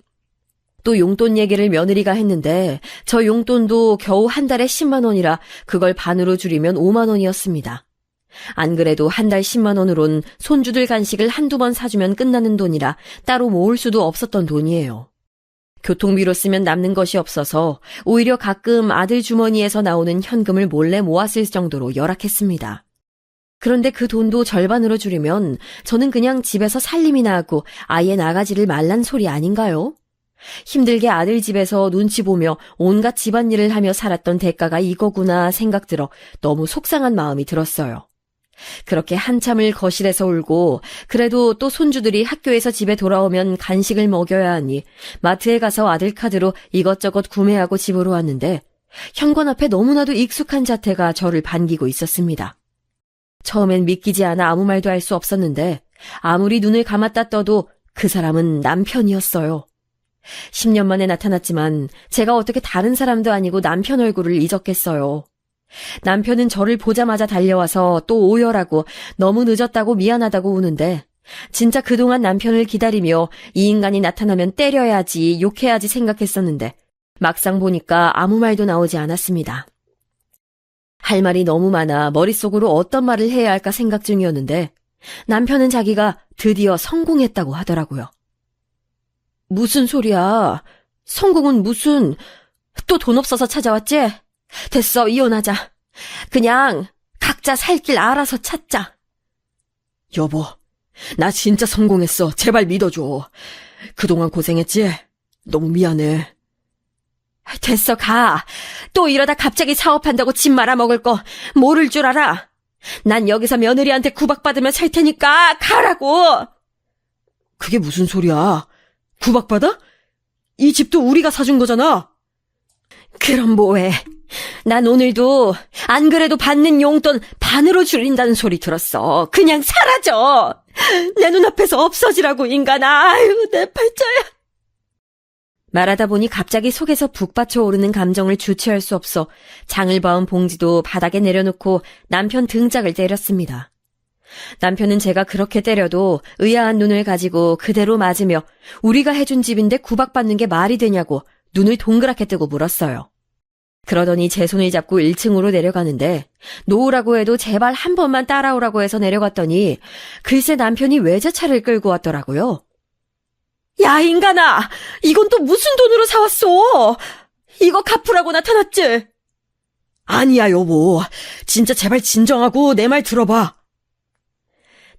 S2: 또 용돈 얘기를 며느리가 했는데 저 용돈도 겨우 한 달에 10만 원이라 그걸 반으로 줄이면 5만 원이었습니다. 안 그래도 한 달 10만 원으론 손주들 간식을 한두 번 사주면 끝나는 돈이라 따로 모을 수도 없었던 돈이에요. 교통비로 쓰면 남는 것이 없어서 오히려 가끔 아들 주머니에서 나오는 현금을 몰래 모았을 정도로 열악했습니다. 그런데 그 돈도 절반으로 줄이면 저는 그냥 집에서 살림이나 하고 아예 나가지를 말란 소리 아닌가요? 힘들게 아들 집에서 눈치 보며 온갖 집안일을 하며 살았던 대가가 이거구나 생각 들어 너무 속상한 마음이 들었어요. 그렇게 한참을 거실에서 울고 그래도 또 손주들이 학교에서 집에 돌아오면 간식을 먹여야 하니 마트에 가서 아들 카드로 이것저것 구매하고 집으로 왔는데 현관 앞에 너무나도 익숙한 자태가 저를 반기고 있었습니다. 처음엔 믿기지 않아 아무 말도 할 수 없었는데 아무리 눈을 감았다 떠도 그 사람은 남편이었어요. 10년 만에 나타났지만 제가 어떻게 다른 사람도 아니고 남편 얼굴을 잊었겠어요. 남편은 저를 보자마자 달려와서 또 오열하고 너무 늦었다고 미안하다고 우는데 진짜 그동안 남편을 기다리며 이 인간이 나타나면 때려야지 욕해야지 생각했었는데 막상 보니까 아무 말도 나오지 않았습니다. 할 말이 너무 많아 머릿속으로 어떤 말을 해야 할까 생각 중이었는데 남편은 자기가 드디어 성공했다고 하더라고요. 무슨 소리야? 성공은 무슨... 또 돈 없어서 찾아왔지? 됐어, 이혼하자. 그냥 각자 살 길 알아서 찾자. 여보, 나 진짜 성공했어. 제발 믿어줘. 그동안 고생했지? 너무 미안해. 됐어, 가. 또 이러다 갑자기 사업한다고 집 말아먹을 거 모를 줄 알아. 난 여기서 며느리한테 구박받으며 살 테니까 가라고. 그게 무슨 소리야? 구박받아? 이 집도 우리가 사준 거잖아. 그럼 뭐해. 난 오늘도 안 그래도 받는 용돈 반으로 줄인다는 소리 들었어. 그냥 사라져. 내 눈앞에서 없어지라고 인간아. 아유, 내 팔자야. 말하다 보니 갑자기 속에서 북받쳐 오르는 감정을 주체할 수 없어 장을 봐온 봉지도 바닥에 내려놓고 남편 등짝을 때렸습니다. 남편은 제가 그렇게 때려도 의아한 눈을 가지고 그대로 맞으며 우리가 해준 집인데 구박받는 게 말이 되냐고 눈을 동그랗게 뜨고 물었어요. 그러더니 제 손을 잡고 1층으로 내려가는데 놓으라고 해도 제발 한 번만 따라오라고 해서 내려갔더니 글쎄 남편이 외제차를 끌고 왔더라고요. 야, 인간아! 이건 또 무슨 돈으로 사왔어? 이거 갚으라고 나타났지? 아니야, 여보. 진짜 제발 진정하고 내 말 들어봐.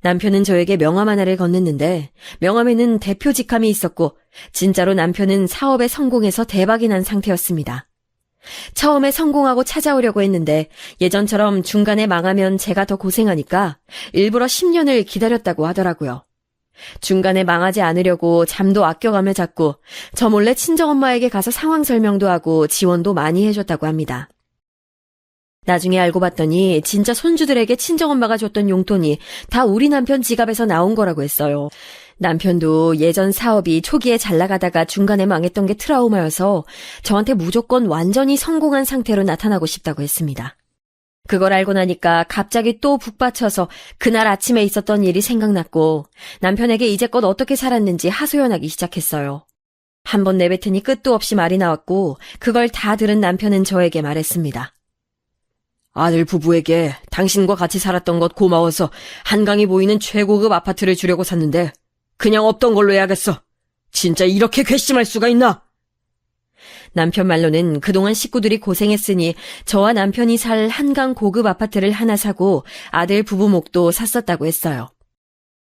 S2: 남편은 저에게 명함 하나를 건넸는데 명함에는 대표 직함이 있었고 진짜로 남편은 사업에 성공해서 대박이 난 상태였습니다. 처음에 성공하고 찾아오려고 했는데 예전처럼 중간에 망하면 제가 더 고생하니까 일부러 10년을 기다렸다고 하더라고요. 중간에 망하지 않으려고 잠도 아껴가며 잤고 저 몰래 친정엄마에게 가서 상황 설명도 하고 지원도 많이 해줬다고 합니다. 나중에 알고 봤더니 진짜 손주들에게 친정엄마가 줬던 용돈이 다 우리 남편 지갑에서 나온 거라고 했어요. 남편도 예전 사업이 초기에 잘 나가다가 중간에 망했던 게 트라우마여서 저한테 무조건 완전히 성공한 상태로 나타나고 싶다고 했습니다. 그걸 알고 나니까 갑자기 또 북받쳐서 그날 아침에 있었던 일이 생각났고 남편에게 이제껏 어떻게 살았는지 하소연하기 시작했어요. 한 번 내뱉으니 끝도 없이 말이 나왔고 그걸 다 들은 남편은 저에게 말했습니다. 아들 부부에게 당신과 같이 살았던 것 고마워서 한강이 보이는 최고급 아파트를 주려고 샀는데 그냥 없던 걸로 해야겠어. 진짜 이렇게 괘씸할 수가 있나? 남편 말로는 그동안 식구들이 고생했으니 저와 남편이 살 한강 고급 아파트를 하나 사고 아들 부부 몫도 샀었다고 했어요.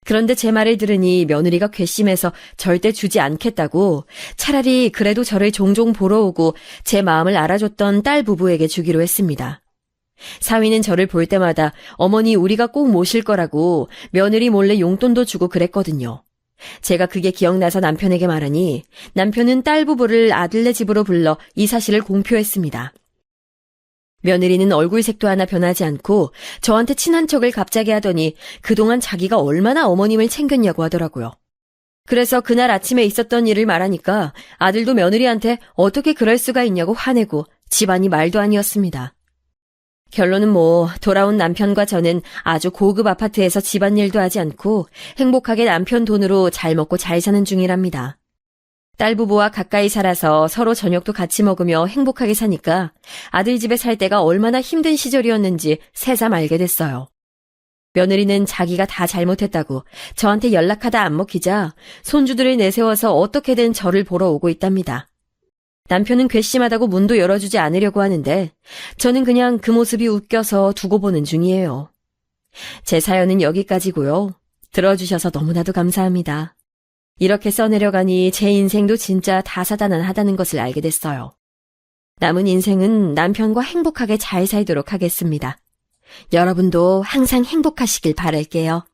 S2: 그런데 제 말을 들으니 며느리가 괘씸해서 절대 주지 않겠다고 차라리 그래도 저를 종종 보러 오고 제 마음을 알아줬던 딸 부부에게 주기로 했습니다. 사위는 저를 볼 때마다 어머니 우리가 꼭 모실 거라고 며느리 몰래 용돈도 주고 그랬거든요. 제가 그게 기억나서 남편에게 말하니 남편은 딸 부부를 아들네 집으로 불러 이 사실을 공표했습니다. 며느리는 얼굴색도 하나 변하지 않고 저한테 친한 척을 갑자기 하더니 그동안 자기가 얼마나 어머님을 챙겼냐고 하더라고요. 그래서 그날 아침에 있었던 일을 말하니까 아들도 며느리한테 어떻게 그럴 수가 있냐고 화내고 집안이 말도 아니었습니다. 결론은 돌아온 남편과 저는 아주 고급 아파트에서 집안일도 하지 않고 행복하게 남편 돈으로 잘 먹고 잘 사는 중이랍니다. 딸 부부와 가까이 살아서 서로 저녁도 같이 먹으며 행복하게 사니까 아들 집에 살 때가 얼마나 힘든 시절이었는지 새삼 알게 됐어요. 며느리는 자기가 다 잘못했다고 저한테 연락하다 안 먹히자 손주들을 내세워서 어떻게든 저를 보러 오고 있답니다. 남편은 괘씸하다고 문도 열어주지 않으려고 하는데 저는 그냥 그 모습이 웃겨서 두고 보는 중이에요. 제 사연은 여기까지고요. 들어주셔서 너무나도 감사합니다. 이렇게 써내려가니 제 인생도 진짜 다사다난하다는 것을 알게 됐어요. 남은 인생은 남편과 행복하게 잘 살도록 하겠습니다. 여러분도 항상 행복하시길 바랄게요.